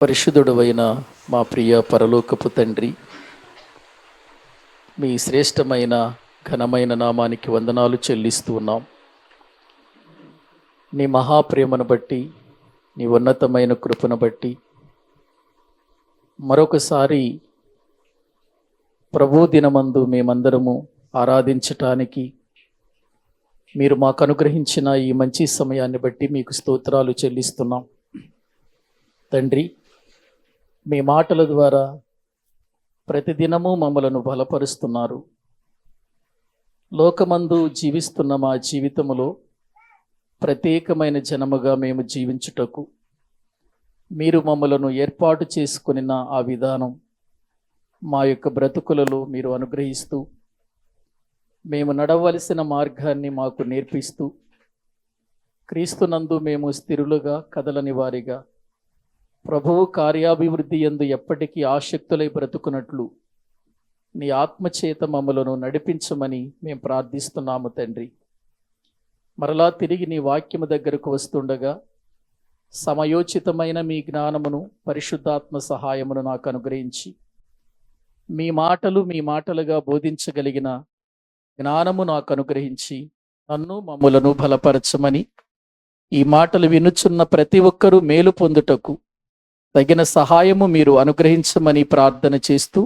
పరిశుద్ధుడవైన మా ప్రియ పరలోకపు తండ్రి, మీ శ్రేష్టమైన ఘనమైన నామానికి వందనాలు చెల్లిస్తూ ఉన్నాం. నీ మహాప్రేమను బట్టి, నీ ఉన్నతమైన కృపను బట్టి మరొకసారి ప్రభు దినమందు మేమందరము ఆరాధించటానికి మీరు మాకు అనుగ్రహించిన ఈ మంచి సమయాన్ని బట్టి మీకు స్తోత్రాలు చెల్లిస్తున్నాం. తండ్రి, మీ మాటల ద్వారా ప్రతిదినము మమ్మలను బలపరుస్తున్నారు. లోకమందు జీవిస్తున్న మా జీవితములో ప్రత్యేకమైన జనముగా మేము జీవించుటకు మీరు మమ్మలను ఏర్పాటు చేసుకున్న ఆ విధానం మా యొక్క బ్రతుకులలో మీరు అనుగ్రహిస్తూ, మేము నడవలసిన మార్గాన్ని మాకు నేర్పిస్తూ, క్రీస్తునందు మేము స్థిరులుగా కదలని వారిగా ప్రభువు కార్యాభివృద్ధి యందు ఎప్పటికీ ఆసక్తులై బ్రతుకున్నట్లు నీ ఆత్మచేత మమ్మలను నడిపించమని మేము ప్రార్థిస్తున్నాము తండ్రి. మరలా తిరిగి నీ వాక్యము దగ్గరకు వస్తుండగా సమయోచితమైన మీ జ్ఞానమును, పరిశుద్ధాత్మ సహాయమును నాకు అనుగ్రహించి మీ మాటలుగా బోధించగలిగిన జ్ఞానము నాకు అనుగ్రహించి నన్ను మమ్ములను బలపరచమని, ఈ మాటలు వినుచున్న ప్రతి ఒక్కరూ మేలు పొందుటకు తగిన సహాయము మీరు అనుగ్రహించమని ప్రార్థన చేస్తూ,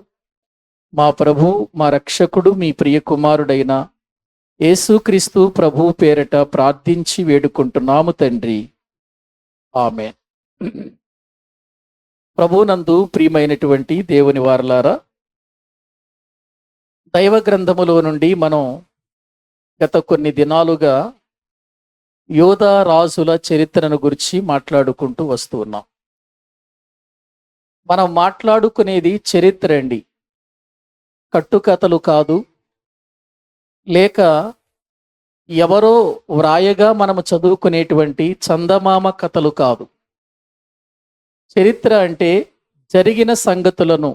మా ప్రభు, మా రక్షకుడు, మీ ప్రియ కుమారుడైన యేసుక్రీస్తు ప్రభు పేరట ప్రార్థించి వేడుకుంటున్నాము తండ్రి, ఆమేన్. ప్రభునందు ప్రియమైనటువంటి దేవుని వారలారా, దైవ గ్రంథములో నుండి మనం గత కొన్ని దినాలుగా యోధా రాజుల చరిత్రను గురించి మాట్లాడుకుంటూ వస్తూ ఉన్నాం. మనం మాట్లాడుకునేది చరిత్ర అండి, కట్టుకథలు కాదు, లేక ఎవరో వ్రాయగా మనము చదువుకునేటువంటి చందమామ కథలు కాదు. చరిత్ర అంటే జరిగిన సంగతులను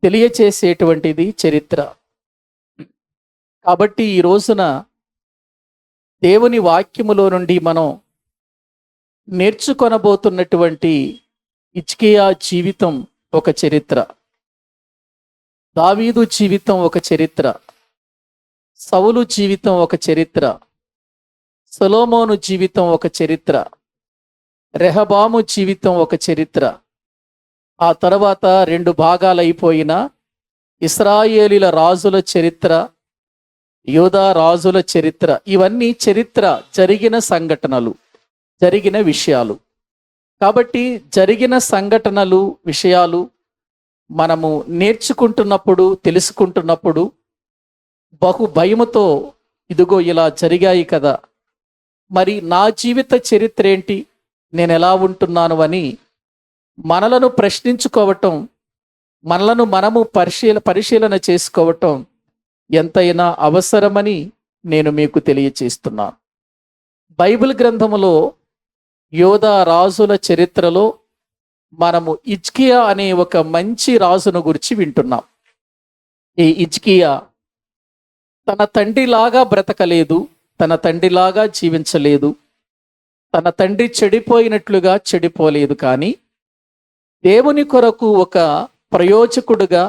తెలియచేసేటువంటిది చరిత్ర. కాబట్టి ఈ రోజున దేవుని వాక్యములో నుండి మనం నేర్చుకొనబోతున్నటువంటి హిజ్కియా జీవితం ఒక చరిత్ర, దావీదు జీవితం ఒక చరిత్ర, సౌలు జీవితం ఒక చరిత్ర, సొలొమోను జీవితం ఒక చరిత్ర, రెహబాము జీవితం ఒక చరిత్ర, ఆ తర్వాత 2 భాగాలైపోయిన ఇశ్రాయేలీల రాజుల చరిత్ర, యూదా రాజుల చరిత్ర. ఇవన్నీ చరిత్ర, జరిగిన సంఘటనలు, జరిగిన విషయాలు. కాబట్టి జరిగిన సంఘటనలు, విషయాలు మనము నేర్చుకుంటున్నప్పుడు, తెలుసుకుంటున్నప్పుడు బహు భయముతో, ఇదిగో ఇలా జరిగాయి కదా, మరి నా జీవిత చరిత్ర ఏంటి, నేను ఎలా ఉంటున్నాను అని మనలను ప్రశ్నించుకోవటం, మనలను మనము పరిశీలన చేసుకోవటం ఎంతైనా అవసరమని నేను మీకు తెలియచేస్తున్నాను. బైబిల్ గ్రంథములో యోధా రాజుల చరిత్రలో మనము హిజ్కియా అనే ఒక మంచి రాజును గురించి వింటున్నాం. ఈ హిజ్కియా తన తండ్రిలాగా బ్రతకలేదు, తన తండ్రిలాగా జీవించలేదు, తన తండ్రి చెడిపోయినట్లుగా చెడిపోలేదు. కానీ దేవుని కొరకు ఒక ప్రయోజకుడుగా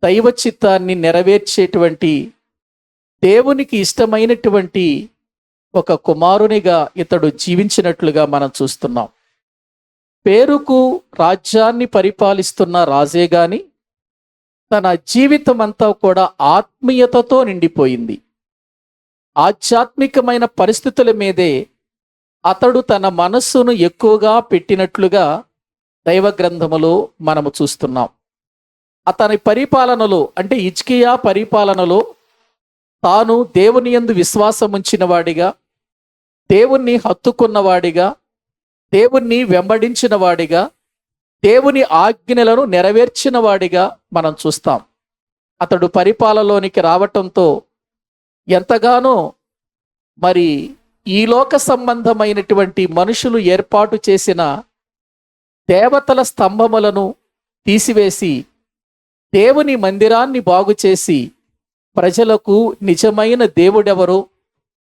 దైవ చిత్తాన్ని నెరవేర్చేటువంటి, దేవునికి ఇష్టమైనటువంటి ఒక కుమారునిగా ఇతడు జీవించినట్లుగా మనం చూస్తున్నాం. పేరుకు రాజ్యాన్ని పరిపాలిస్తున్న రాజే గాని తన జీవితం అంతా కూడా ఆత్మీయతతో నిండిపోయింది. ఆధ్యాత్మికమైన పరిస్థితుల మీదే అతడు తన మనస్సును ఎక్కువగా పెట్టినట్లుగా దైవ గ్రంథములో మనము చూస్తున్నాం. అతని పరిపాలనలో, అంటే హిజ్కియా పరిపాలనలో తాను దేవుని యందు విశ్వాసం ఉంచిన వాడిగా, దేవుణ్ణి హత్తుకున్నవాడిగా, దేవుణ్ణి వెంబడించిన వాడిగా, దేవుని ఆజ్ఞలను నెరవేర్చిన వాడిగా మనం చూస్తాం. అతడు పరిపాలనలోనికి రావటంతో ఎంతగానో మరి ఈ లోక సంబంధమైనటువంటి మనుషులు ఏర్పాటు చేసిన దేవతల స్తంభములను తీసివేసి దేవుని మందిరాన్ని బాగు చేసి ప్రజలకు నిజమైన దేవుడెవరో,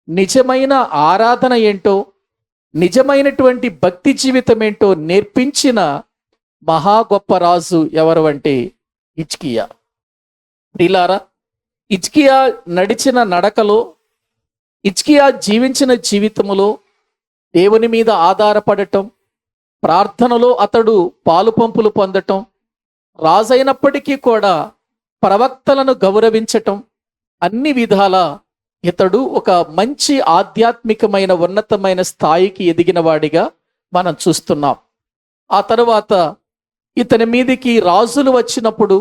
నిజమైన ఆరాధన ఏంటో, నిజమైనటువంటి భక్తి జీవితం ఏంటో నేర్పించిన మహా గొప్ప రాజు ఎవరు అంటే హిజ్కియా. ప్రియులారా, హిజ్కియా నడిచిన నడకలో, హిజ్కియా జీవించిన జీవితములో దేవుని మీద ఆధారపడటం, ప్రార్థనలో అతడు పాలు పంపులు పొందటం, రాజైనప్పటికీ కూడా ప్రవక్తలను గౌరవించటం, అన్ని విధాల ఇతడు ఒక మంచి ఆధ్యాత్మికమైన ఉన్నతమైన స్థాయికి ఎదిగిన వాడిగా మనం చూస్తున్నాం. ఆ తరువాత ఇతని మీదికి రాజులు వచ్చినప్పుడు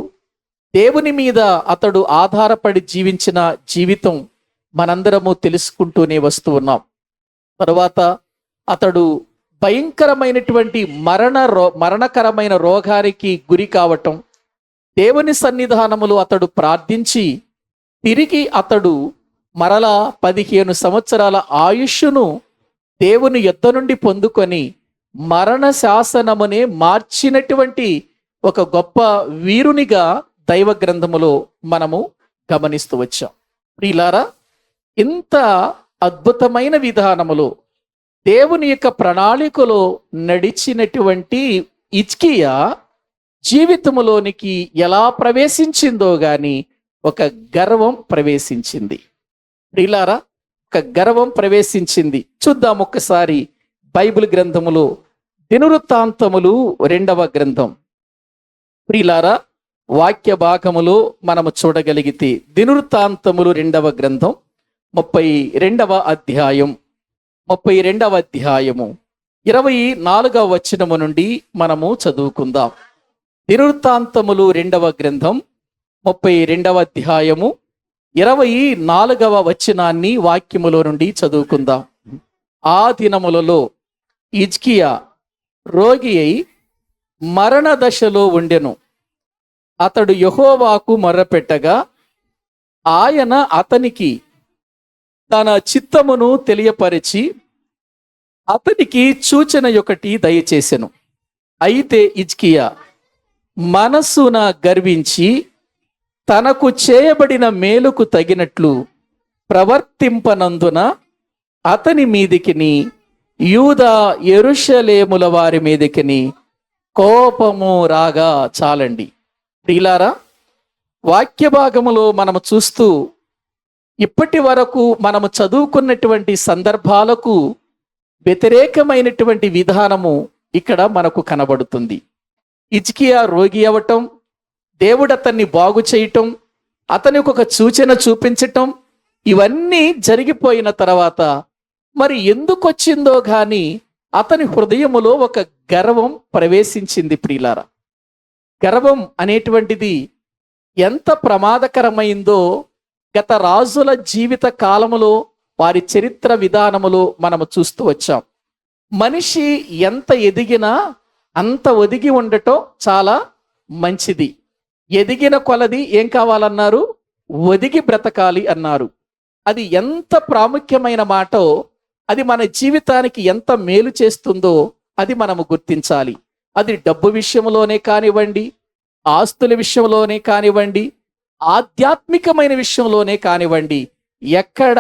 దేవుని మీద అతడు ఆధారపడి జీవించిన జీవితం మనందరము తెలుసుకుంటూనే వస్తూ ఉన్నాం. తరువాత అతడు భయంకరమైనటువంటి మరణకరమైన రోగానికి గురి కావటం, దేవుని సన్నిధానములో అతడు ప్రార్థించి తిరిగి అతడు మరలా 15 సంవత్సరాల ఆయుష్ను దేవుని యొద్ద నుండి పొందుకొని మరణ శాసనమునే మార్చినటువంటి ఒక గొప్ప వీరునిగా దైవ గ్రంథములో మనము గమనిస్తూ వచ్చాం. ప్రియులారా, ఇంత అద్భుతమైన విధానములో దేవుని యొక్క ప్రణాళికలో నడిచినటువంటి హిజ్కియా జీవితములోనికి ఎలా ప్రవేశించిందో గాని ఒక గర్వం ప్రవేశించింది. ప్రియులారా, ఒక గర్వం ప్రవేశించింది. చూద్దాం ఒక్కసారి బైబిల్ గ్రంథములో దినవృత్తాంతములు 2వ గ్రంథం. ప్రియులారా, వాక్య భాగములో మనము చూడగలిగితే దినవృత్తాంతములు 2వ గ్రంథం 32వ అధ్యాయం 32వ అధ్యాయము 24వ వచనము నుండి మనము చదువుకుందాం. దినవృత్తాంతములు 2వ గ్రంథం 32వ అధ్యాయము 24వ వచనాన్ని వాక్యములో నుండి చదువుకుందాం. ఆ దినములలో హిజ్కియా రోగి అయి మరణ దశలో ఉండెను. అతడు యెహోవాకు మొర్రపెట్టగా ఆయన అతనికి తన చిత్తమును తెలియపరిచి అతనికి సూచన ఒకటి దయచేసెను. అయితే హిజ్కియా మనస్సున గర్వించి తనకు చేయబడిన మేలుకు తగినట్లు ప్రవర్తింపనందున అతని మీదికిని యూదా యెరూషలేముల వారి మీదికిని కోపము రాగా చాలండి. ప్రియులారా, వాక్య భాగములో మనము చూస్తూ ఇప్పటి వరకు మనము చదువుకున్నటువంటి సందర్భాలకు వ్యతిరేకమైనటువంటి విధానము ఇక్కడ మనకు కనబడుతుంది. హిజ్కియా రోగి అవ్వటం, దేవుడు అతన్ని బాగు చేయటం, అతనికి ఒక సూచన చూపించటం, ఇవన్నీ జరిగిపోయిన తర్వాత మరి ఎందుకు వచ్చిందో గాని అతని హృదయములో ఒక గర్వం ప్రవేశించింది. ప్రియులారా, గర్వం అనేటువంటిది ఎంత ప్రమాదకరమైందో గత రాజుల జీవిత కాలములో వారి చరిత్ర విధానములో మనము చూస్తూ వచ్చాం. మనిషి ఎంత ఎదిగినా అంత ఒదిగి ఉండటం చాలా మంచిది. ఎదిగిన కొలది ఏం కావాలన్నారు? ఒదిగి బ్రతకాలి అన్నారు. అది ఎంత ప్రాముఖ్యమైన మాటో, అది మన జీవితానికి ఎంత మేలు చేస్తుందో అది మనము గుర్తించాలి. అది డబ్బు విషయంలోనే కానివ్వండి, ఆస్తుల విషయంలోనే కానివ్వండి, ఆధ్యాత్మికమైన విషయంలోనే కానివ్వండి, ఎక్కడ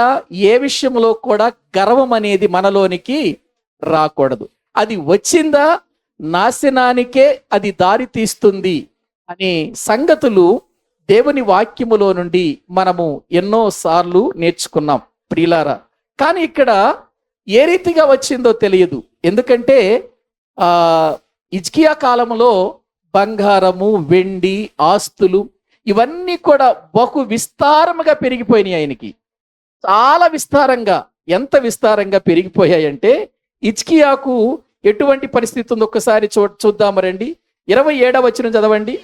ఏ విషయంలో కూడా గర్వం అనేది మనలోనికి రాకూడదు. అది వచ్చిందా నాశనానికే అది దారి తీస్తుంది అనే సంగతులు దేవుని వాక్యములో నుండి మనము ఎన్నో సార్లు నేర్చుకున్నాం. ప్రియులారా, కానీ ఇక్కడ ఏ రీతిగా వచ్చిందో తెలియదు. ఎందుకంటే హిజ్కియా కాలంలో బంగారము, వెండి, ఆస్తులు ఇవన్నీ కూడా బహు విస్తారముగా పెరిగిపోయినాయి. ఆయనకి చాలా విస్తారంగా, ఎంత విస్తారంగా పెరిగిపోయాయంటే హిజ్కియాకు ఎటువంటి పరిస్థితి ఉందో ఒక్కసారి చూద్దాము రండి. 27వ వచనం చదవండి.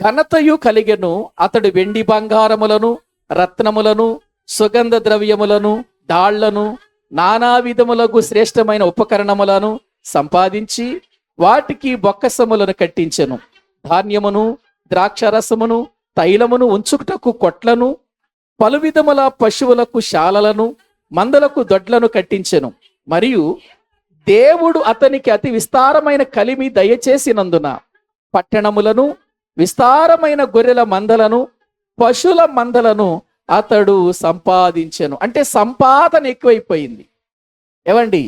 ఘనతయు కలిగెను, అతడు వెండి బంగారములను, రత్నములను, సుగంధ ద్రవ్యములను, డాళ్లను, నానా విధములకు శ్రేష్టమైన ఉపకరణములను సంపాదించి వాటికి బొక్కసములను కట్టించెను. ధాన్యమును, ద్రాక్షరసమును, తైలమును ఉంచుటకు కొట్లను, పలు విధముల పశువులకు శాలలను, మందలకు దొడ్లను కట్టించెను. మరియు దేవుడు అతనికి అతి విస్తారమైన కలిమి దయచేసినందున పట్టణములను, విస్తారమైన గొర్రెల మందలను, పశువుల మందలను అతడు సంపాదించెను. అంటే సంపాదన ఎక్కువైపోయింది. ఏమండి,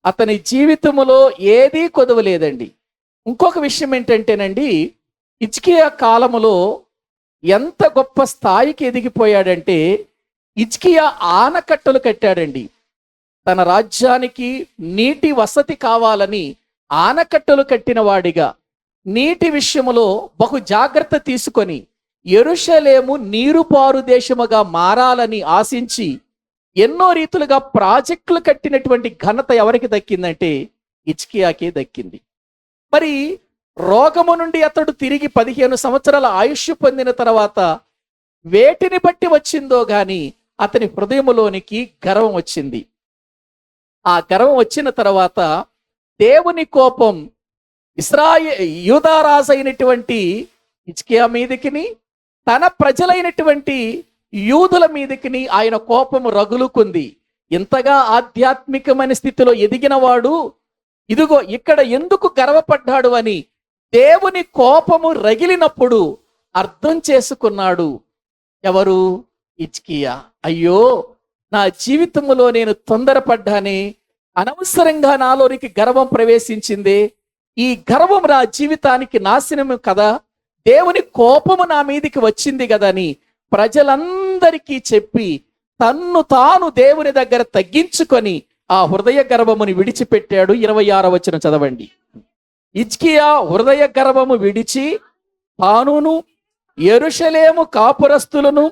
అతని జీవితంలో ఏదీ కొదవలేదండి. ఇంకొక విషయం ఏంటంటేనండి, హిజ్కియా కాలములో ఎంత గొప్ప స్థాయికి ఎదిగిపోయాడంటే, హిజ్కియా ఆనకట్టలు కట్టాడండి. తన రాజ్యానికి నీటి వసతి కావాలని ఆనకట్టలు కట్టిన వాడిగా, నీటి విషయములో బహు జాగ్రత్త తీసుకొని యెరూషలేము నీరుపారు దేశముగా మారాలని ఆశించి ఎన్నో రీతులుగా ప్రాజెక్టులు కట్టినటువంటి ఘనత ఎవరికి దక్కిందంటే హిజ్కియాకే దక్కింది. మరి రోగము నుండి అతడు తిరిగి 15 సంవత్సరాల ఆయుష్ పొందిన తర్వాత వేటిని బట్టి వచ్చిందో గాని అతని హృదయములోనికి గర్వం వచ్చింది. ఆ గర్వం వచ్చిన తర్వాత దేవుని కోపం యూదారాజు అయినటువంటి హిజ్కియా మీదకిని, తన ప్రజలైనటువంటి యూదుల మీదకిని ఆయన కోపము రగులుకుంది. ఇంతగా ఆధ్యాత్మికమైన స్థితిలో ఎదిగిన వాడు ఇదిగో ఇక్కడ ఎందుకు గర్వపడ్డాడు అని దేవుని కోపము రగిలినప్పుడు అర్థం చేసుకున్నాడు. ఎవరు? హిజ్కియా. అయ్యో, నా జీవితంలో నేను తొందరపడ్డానే, అనవసరంగా నాలోనికి గర్వం ప్రవేశించిందే, ఈ గర్వం నా జీవితానికి నాశనము కదా, దేవుని కోపము నా మీదికి వచ్చింది కదా అని ప్రజలందరికీ చెప్పి తన్ను తాను దేవుని దగ్గర తగ్గించుకొని ఆ హృదయ గర్వముని విడిచిపెట్టాడు. 26వ వచనం చదవండి. హిజ్కియా హృదయ గర్వము విడిచి తానును యెరూషలేము కాపురస్తులను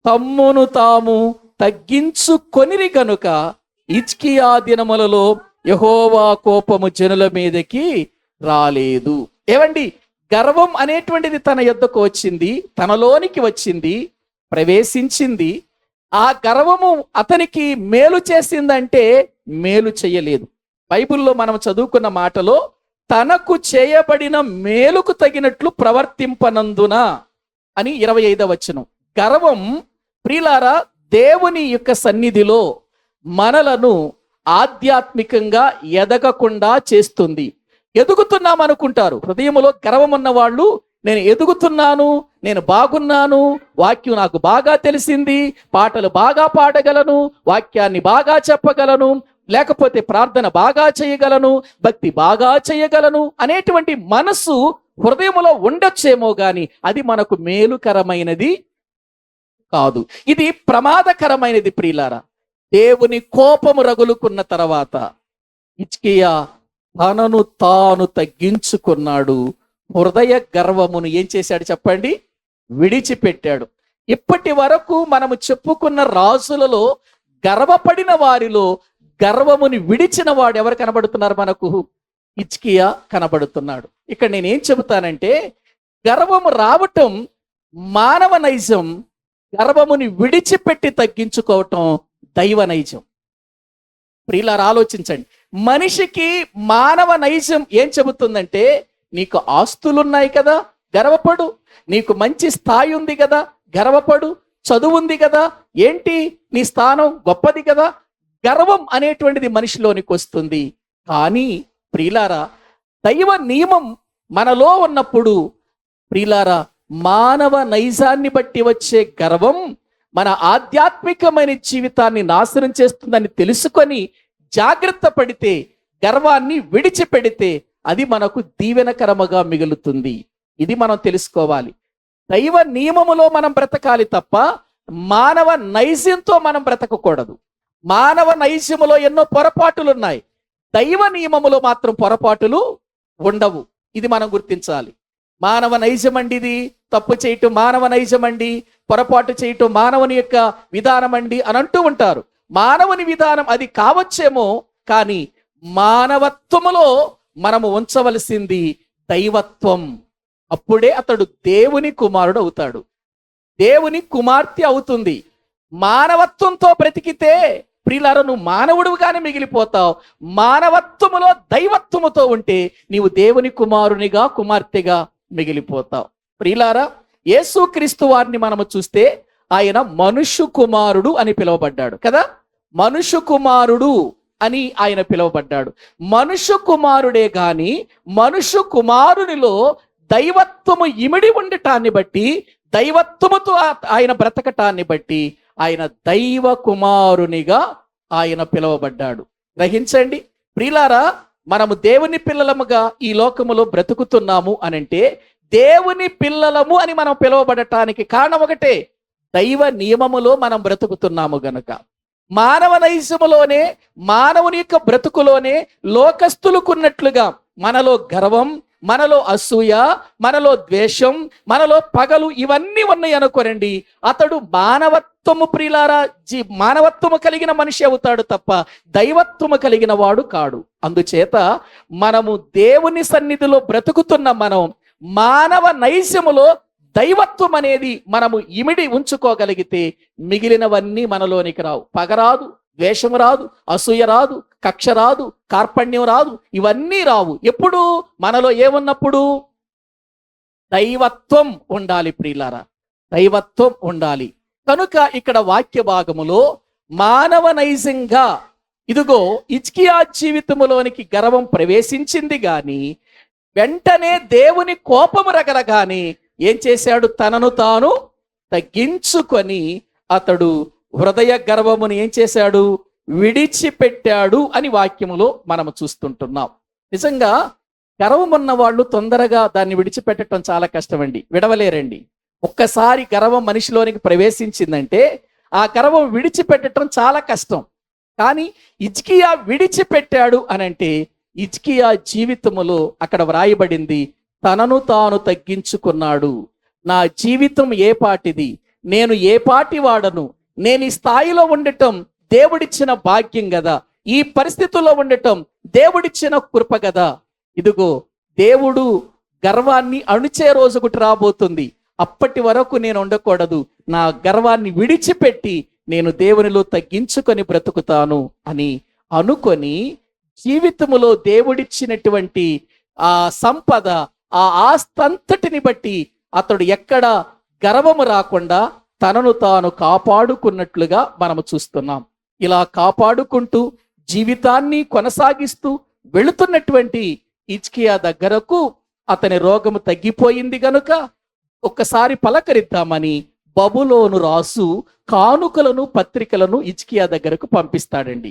తమ్మును తాము తగ్గించుకొనిరి గనుక హిజ్కియా దినములలో యెహోవా కోపము జనుల మీదకి రాలేదు. ఏవండి, గర్వం అనేటువంటిది తన యొద్దకు వచ్చింది, తనలోనికి వచ్చింది, ప్రవేశించింది. ఆ గర్వము అతనికి మేలు చేసిందంటే మేలు చేయలేదు. బైబిల్లో మనం చదువుకున్న మాటలో తనకు చేయబడిన మేలుకు తగినట్లు ప్రవర్తింపనందున అని 25వ వచనం. గర్వం ప్రియులారా దేవుని యొక్క సన్నిధిలో మనలను ఆధ్యాత్మికంగా ఎదగకుండా చేస్తుంది. ఎదుగుతున్నాం అనుకుంటారు. హృదయంలో గర్వం ఉన్న వాళ్ళు నేను ఎదుగుతున్నాను, నేను బాగున్నాను, వాక్యం నాకు బాగా తెలిసింది, పాటలు బాగా పాడగలను, వాక్యాన్ని బాగా చెప్పగలను, లేకపోతే ప్రార్థన బాగా చేయగలను, భక్తి బాగా చేయగలను అనేటువంటి మనసు హృదయంలో ఉండొచ్చేమో గాని అది మనకు మేలుకరమైనది కాదు. ఇది ప్రమాదకరమైనది. ప్రియులారా, దేవుని కోపము రగులుకున్న తర్వాత హిజ్కియా తనను తాను తగ్గించుకున్నాడు. హృదయ గర్వమును ఏం చేశాడు చెప్పండి? విడిచిపెట్టాడు. ఇప్పటి వరకు మనము చెప్పుకున్న రాజులలో గర్వపడిన వారిలో గర్వముని విడిచిన వాడు ఎవరు కనబడుతున్నారు మనకు? హిజ్కియా కనబడుతున్నాడు. ఇక్కడ నేనేం చెబుతానంటే, గర్వము రావటం మానవ నైజం, గర్వముని విడిచిపెట్టి తగ్గించుకోవటం దైవ నైజం. ప్రియులారా, ఆలోచించండి. మనిషికి మానవ నైజం ఏం చెబుతుందంటే, నీకు ఆస్తులున్నాయి కదా, గర్వపడు. నీకు మంచి స్థాయి ఉంది కదా, గర్వపడు. చదువు ఉంది కదా, ఏంటి నీ స్థానం గొప్పది కదా. గర్వం అనేటువంటిది మనిషిలోనికి వస్తుంది. కానీ ప్రియులారా, దైవ నియమం మనలో ఉన్నప్పుడు ప్రియులారా, మానవ నైజాన్ని బట్టి వచ్చే గర్వం మన ఆధ్యాత్మికమైన జీవితాన్ని నాశనం చేస్తుందని తెలుసుకొని జాగ్రత్త పడితే, గర్వాన్ని విడిచిపెడితే అది మనకు దీవెనకరముగా మిగులుతుంది. ఇది మనం తెలుసుకోవాలి. దైవ నియమములో మనం బ్రతకాలి తప్ప మానవ నైజంతో మనం బ్రతకకూడదు. మానవ నైజములో ఎన్నో పొరపాటులు ఉన్నాయి, దైవ నియమములో మాత్రం పొరపాటులు ఉండవు. ఇది మనం గుర్తించాలి. మానవ నైజం అండి, ఇది తప్పు చేయటం మానవ నైజం అండి, పొరపాటు చేయటం మానవుని యొక్క విధానం అండి అని అంటూ ఉంటారు. మానవుని విధానం అది కావచ్చేమో, కానీ మానవత్వములో మనము ఉంచవలసింది దైవత్వం. అప్పుడే అతడు దేవుని కుమారుడు అవుతాడు, దేవుని కుమార్తె అవుతుంది. మానవత్వంతో బ్రతికితే ప్రియులారా, నువ్వు మానవుడుగానే మిగిలిపోతావు. మానవత్వములో దైవత్వముతో ఉంటే నీవు దేవుని కుమారునిగా కుమార్తెగా మిగిలిపోతావు. ప్రియులారా, యేసుక్రీస్తు వారిని మనము చూస్తే ఆయన మనుష్య కుమారుడు అని పిలువబడ్డాడు కదా. మనుష్య కుమారుడు అని ఆయన పిలువబడ్డాడు. మనుష్య కుమారుడే గాని మనుష్య కుమారునిలో దైవత్వము ఇమిడి ఉండటాన్ని బట్టి, దైవత్వముతో ఆయన బ్రతకటాన్ని బట్టి ఆయన దైవ కుమారునిగా ఆయన పిలువబడ్డాడు. గ్రహించండి ప్రియులారా, మనము దేవుని పిల్లలముగా ఈ లోకములో బ్రతుకుతున్నాము అనంటే, దేవుని పిల్లలము అని మనం పిలువబడటానికి కారణం ఒకటే, దైవ నియమములో మనం బ్రతుకుతున్నాము గనుక. మానవ నైజములోనే, మానవుని యొక్క బ్రతుకులోనే లోకస్తులకున్నట్లుగా మనలో గర్వం, మనలో అసూయ, మనలో ద్వేషం, మనలో పగలు ఇవన్నీ ఉన్నాయి అనుకోరండి, అతడు మానవత్వము ప్రియులారా మానవత్వము కలిగిన మనిషి అవుతాడు తప్ప దైవత్వము కలిగిన వాడు కాడు. అందుచేత మనము దేవుని సన్నిధిలో బ్రతుకుతున్న మనం మానవ నైజములో దైవత్వం అనేది మనము ఇమిడి ఉంచుకోగలిగితే మిగిలినవన్నీ మనలోనికి రావు. పగరాదు, ద్వేషం రాదు, అసూయ రాదు, కక్ష రాదు, కార్పణ్యం రాదు, ఇవన్నీ రావు. ఎప్పుడు మనలో ఏమున్నప్పుడు? దైవత్వం ఉండాలి ప్రియులారా, దైవత్వం ఉండాలి. కనుక ఇక్కడ వాక్య భాగములో మానవ నైజంగా ఇదిగో హిజ్కియా జీవితములోనికి గర్వం ప్రవేశించింది గాని వెంటనే దేవుని కోపము రగలగాని ఏం చేశాడు? తనను తాను తగ్గించుకొని అతడు హృదయ గర్వమును ఏం చేశాడు? విడిచిపెట్టాడు అని వాక్యములో మనము చూస్తుంటున్నాం. నిజంగా గర్వం ఉన్న వాళ్ళు తొందరగా దాన్ని విడిచిపెట్టడం చాలా కష్టమండి, విడవలేరండి. ఒక్కసారి గర్వం మనిషిలోనికి ప్రవేశించిందంటే ఆ గర్వం విడిచిపెట్టడం చాలా కష్టం. కానీ హిజ్కియా విడిచిపెట్టాడు అనంటే హిజ్కియా జీవితములో అక్కడ వ్రాయబడింది, తనను తాను తగ్గించుకున్నాడు. నా జీవితం ఏ పాటిది, నేను ఏ పాటి వాడను, నేను ఈ స్థాయిలో ఉండటం దేవుడిచ్చిన భాగ్యం కదా, ఈ పరిస్థితుల్లో ఉండటం దేవుడిచ్చిన కృప కదా. ఇదిగో దేవుడు గర్వాన్ని అణుచే రోజు ఒకటి రాబోతుంది. అప్పటి వరకు నేను ఉండకూడదు, నా గర్వాన్ని విడిచిపెట్టి నేను దేవునిలో తగ్గించుకొని బ్రతుకుతాను అని అనుకొని జీవితములో దేవుడిచ్చినటువంటి ఆ సంపద, ఆ ఆస్తంతటిని బట్టి అతడు ఎక్కడ గర్వము రాకుండా తనను తాను కాపాడుకున్నట్లుగా మనము చూస్తున్నాం. ఇలా కాపాడుకుంటూ జీవితాన్ని కొనసాగిస్తూ వెళుతున్నటువంటి హిజ్కియా దగ్గరకు అతని రోగము తగ్గిపోయింది గనుక ఒక్కసారి పలకరిద్దామని బబులోను రాసు కానుకలను, పత్రికలను హిజ్కియా దగ్గరకు పంపిస్తాడండి.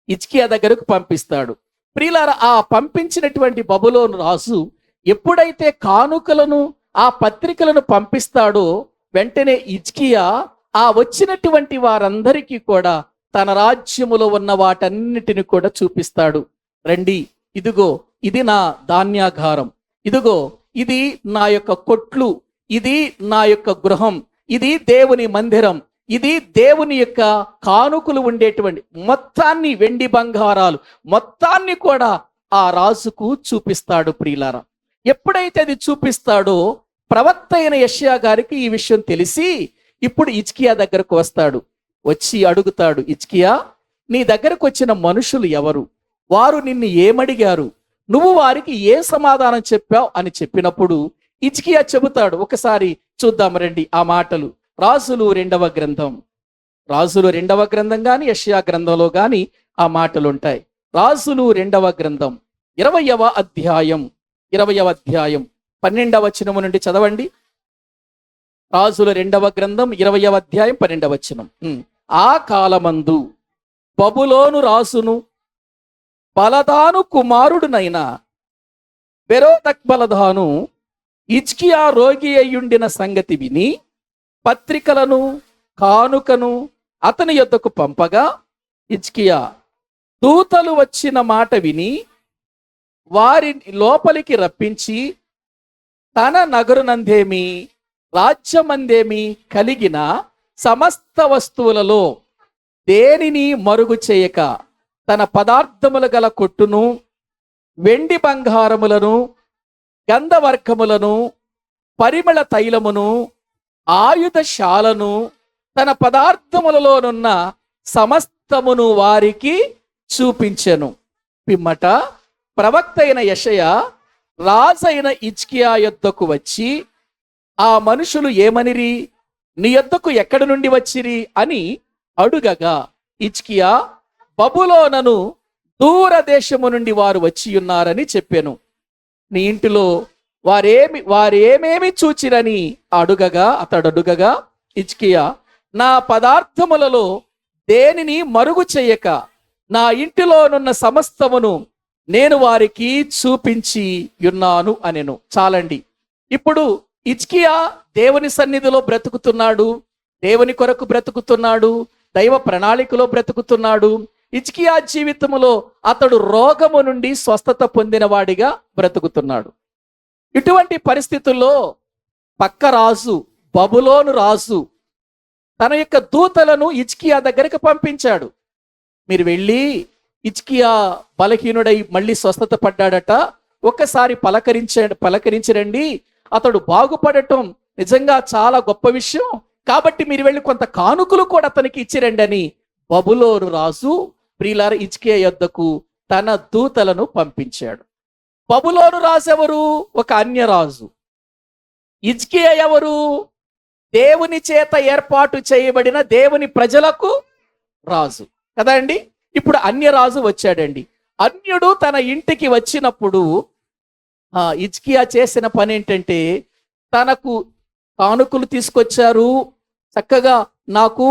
హిజ్కియా దగ్గరకు పంపిస్తాడు. ప్రియులారా, ఆ పంపించినటువంటి బబులోను రాజు ఎప్పుడైతే కానుకలను, ఆ పత్రికలను పంపిస్తాడో వెంటనే హిజ్కియా ఆ వచ్చినటువంటి వారందరికీ కూడా తన రాజ్యములో ఉన్న వాటన్నిటిని కూడా చూపిస్తాడు. రండి, ఇదిగో ఇది నా ధాన్యాగారం, ఇదిగో ఇది నా యొక్క కొట్లు, ఇది నా యొక్క గృహం, ఇది దేవుని మందిరం, ఇది దేవుని యొక్క కానుకలు ఉండేటువంటి మొత్తాన్ని, వెండి బంగారాలు మొత్తాన్ని కూడా ఆ రాజుకు చూపిస్తాడు. ప్రియులారా, ఎప్పుడైతే అది చూపిస్తాడో ప్రవక్త అయిన యెషయా గారికి ఈ విషయం తెలిసి ఇప్పుడు హిజ్కియా దగ్గరకు వస్తాడు. వచ్చి అడుగుతాడు, హిజ్కియా, నీ దగ్గరకు వచ్చిన మనుషులు ఎవరు? వారు నిన్ను ఏమడిగారు? నువ్వు వారికి ఏ సమాధానం చెప్పావు అని చెప్పినప్పుడు హిజ్కియా చెబుతాడు. ఒకసారి చూద్దాం రండి ఆ మాటలు. రాజులు 2వ గ్రంథం, రాజులు 2వ గ్రంథం కానీ యెషయా గ్రంథంలో కానీ ఆ మాటలు ఉంటాయి. రాజులు 2వ గ్రంథం 20వ అధ్యాయం 12వ వచనము నుండి చదవండి. రాజుల 2వ గ్రంథం 20వ అధ్యాయం 12వ వచనం. ఆ కాలమందు బబులోను రాజును బలదాను కుమారుడునైన బెరోదక్బలదాను హిజ్కియా రోగి అయ్యుండిన సంగతి విని పత్రికలను, కానుకను అతని యొద్దకు పంపగా హిజ్కియా దూతలు వచ్చిన మాట విని వారిని లోపలికి రప్పించి తన నగరునందేమి, రాజ్యమందేమి కలిగిన సమస్త వస్తువులలో దేనిని మరుగు చేయక తన పదార్థములు గల కొట్టును, వెండి బంగారములను, గంధవర్గములను, పరిమళ తైలమును, ఆయుధశాలను, తన పదార్థములలోనున్న సమస్తమును వారికి చూపించెను. పిమ్మట ప్రవక్త అయిన యెషయా రాజైన హిజ్కియా యొద్దకు వచ్చి, ఆ మనుషులు ఏమనిరి? నీ యొద్దకు ఎక్కడి నుండి వచ్చిరి అని అడుగగా హిజ్కియా బబులోనను దూరదేశము నుండి వారు వచ్చి ఉన్నారని చెప్పాను. నీ ఇంటిలో వారేమేమి చూచిరని అతడు అడుగగా హిజ్కియా నా పదార్థములలో దేనిని మరుగు చెయ్యక నా ఇంటిలోనున్న సమస్తమును నేను వారికి చూపించి ఉన్నాను అనెను. చాలండి. ఇప్పుడు హిజ్కియా దేవుని సన్నిధిలో బ్రతుకుతున్నాడు, దేవుని కొరకు బ్రతుకుతున్నాడు, దైవ ప్రణాళికలో బ్రతుకుతున్నాడు. హిజ్కియా జీవితంలో అతడు రోగము నుండి స్వస్థత పొందిన వాడిగా బ్రతుకుతున్నాడు. ఇటువంటి పరిస్థితుల్లో పక్క రాజు, బబులోను రాజు తన యొక్క దూతలను హిజ్కియా దగ్గరికి పంపించాడు. మీరు వెళ్ళి హిజ్కియా బలహీనుడై మళ్ళీ స్వస్థత పడ్డాడట, ఒక్కసారి పలకరించరండి, అతడు బాగుపడటం నిజంగా చాలా గొప్ప విషయం, కాబట్టి మీరు వెళ్ళి కొంత కానుకలు కూడా అతనికి ఇచ్చిరండి అని బబులోను రాజు ప్రియులారా హిజ్కియా యొద్దకు తన దూతలను పంపించాడు. బబులోను రాజు ఎవరు? ఒక అన్యరాజు. హిజ్కియా ఎవరు? దేవుని చేత ఏర్పాటు చేయబడిన దేవుని ప్రజలకు రాజు కదా అండి. ఇప్పుడు అన్యరాజు వచ్చాడండి. అన్యుడు తన ఇంటికి వచ్చినప్పుడు హిజ్కియా చేసిన పని ఏంటంటే, తనకు కానుకలు తీసుకొచ్చారు, చక్కగా నాకు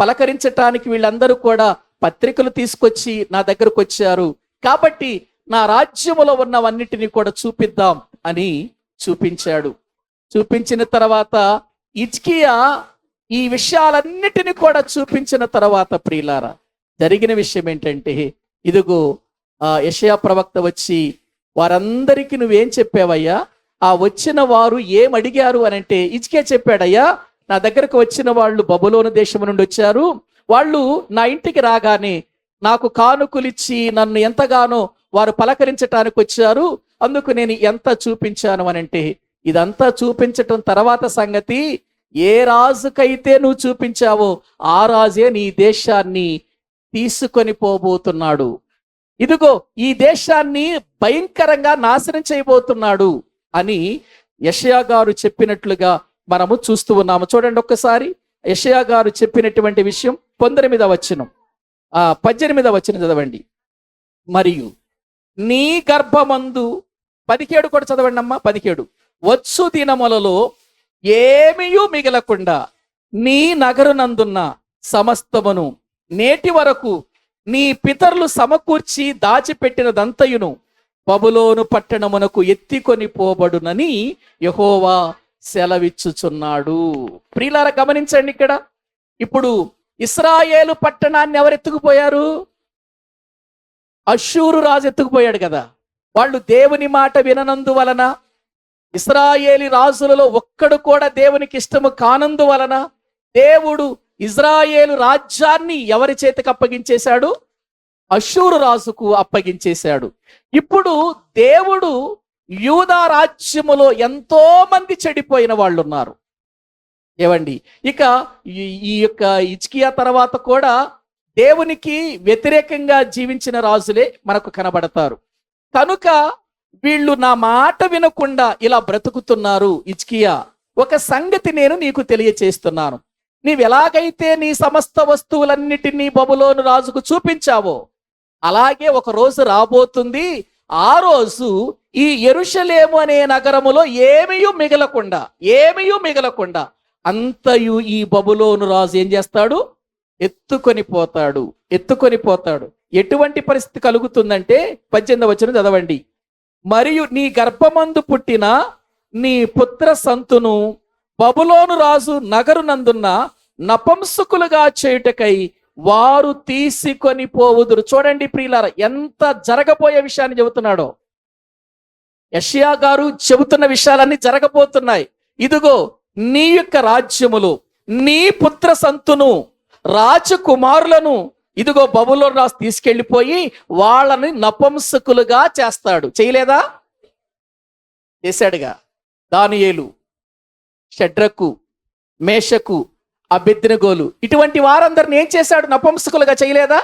పలకరించటానికి వీళ్ళందరూ కూడా పత్రికలు తీసుకొచ్చి నా దగ్గరకు వచ్చారు, కాబట్టి నా రాజ్యములో ఉన్నవన్నిటిని కూడా చూపిద్దాం అని చూపించాడు. చూపించిన తర్వాత హిజ్కియా ఈ విషయాలన్నిటిని కూడా చూపించిన తర్వాత ప్రియులారా జరిగిన విషయం ఏంటంటే, ఇదిగో యెషయా ప్రవక్త వచ్చి వారందరికీ నువ్వేం చెప్పావయ్యా, ఆ వచ్చిన వారు ఏం అడిగారు అని అంటే హిజ్కియా చెప్పాడయ్యా, నా దగ్గరకు వచ్చిన వాళ్ళు బబులోను దేశం నుండి వచ్చారు, వాళ్ళు నా ఇంటికి రాగానే నాకు కానుకలిచ్చి నన్ను ఎంతగానో వారు పలకరించటానికి వచ్చారు, అందుకు నేను ఎంత చూపించాను అని అంటే, ఇదంతా చూపించటం తర్వాత సంగతి, ఏ రాజుకైతే నువ్వు చూపించావో ఆ రాజే నీ దేశాన్ని తీసుకొని పోబోతున్నాడు, ఇదిగో ఈ దేశాన్ని భయంకరంగా నాశనం చేయబోతున్నాడు అని యెషయా గారు చెప్పినట్లుగా మనము చూస్తూ ఉన్నాము. చూడండి ఒక్కసారి యెషయా గారు చెప్పినటువంటి విషయం 19వ వచనం 18వ వచనం చదవండి. మరియు నీ గర్భమందు 17 కూడా చదవండి అమ్మా. 17 వచ్చు దినములలో ఏమీయూ మిగలకుండా నీ నగరునందున్న సమస్తమును నేటి వరకు నీ పితరులు సమకూర్చి దాచిపెట్టినదంతయును బబులోను పట్టణమునకు ఎత్తికొని పోబడునని యెహోవా సెలవిచ్చుచున్నాడు. ప్రియులారా గమనించండి, ఇక్కడ ఇప్పుడు ఇశ్రాయేలు పట్టణాన్ని ఎవరు ఎత్తుకుపోయారు? అష్షూరు రాజు ఎత్తుకుపోయాడు కదా. వాళ్ళు దేవుని మాట విననందువలన, ఇశ్రాయేలీ రాజులలో ఒక్కడు కూడా దేవునికి ఇష్టము కానందువలన దేవుడు ఇజ్రాయేలు రాజ్యాన్ని ఎవరి చేతికి అప్పగించేశాడు? అష్షూరు రాజుకు అప్పగించేశాడు. ఇప్పుడు దేవుడు యూదా రాజ్యములో ఎంతో మంది చెడిపోయిన వాళ్ళు ఉన్నారు ఏవండి. ఇక ఈ యొక్క హిజ్కియా తర్వాత కూడా దేవునికి వ్యతిరేకంగా జీవించిన రాజులే మనకు కనబడతారు. కనుక వీళ్ళు నా మాట వినకుండా ఇలా బ్రతుకుతున్నారు. హిజ్కియా, ఒక సంగతి నేను నీకు తెలియచేస్తున్నాను, నీవెలాగైతే నీ సమస్త వస్తువులన్నిటినీ బబులోను రాజుకు చూపించావో అలాగే ఒక రోజు రాబోతుంది, ఆ రోజు ఈ యెరూషలేము అనే నగరములో ఏమీయూ మిగలకుండా అంతయు ఈ బబులోను రాజు ఏం చేస్తాడు? ఎత్తుకొని పోతాడు. ఎటువంటి పరిస్థితి కలుగుతుందంటే 18వ వచనం చదవండి. మరియు నీ గర్భమందు పుట్టిన నీ పుత్ర సంతును బబులోను రాజు నగరునందున్న నపుంసకులుగా చేయుటకై వారు తీసుకొని పోవుదురు. చూడండి ప్రియులారా, ఎంత జరగబోయే విషయాన్ని చెబుతున్నాడో. యెషయా గారు చెబుతున్న విషయాలన్నీ జరగబోతున్నాయి. ఇదిగో నీ యొక్క రాజ్యములు, నీ పుత్ర సంతును, రాజకుమారులను ఇదిగో బబులోను రాజు తీసుకెళ్లిపోయి వాళ్ళని నపుంసకులుగా చేస్తాడు. చేయలేదా? చేశాడుగా. దానియేలు, షడ్రకు, మేషకు, అబేద్నెగోలు ఇటువంటి వారందరిని ఏం చేశాడు? నపుంసకులుగా చేయలేదా?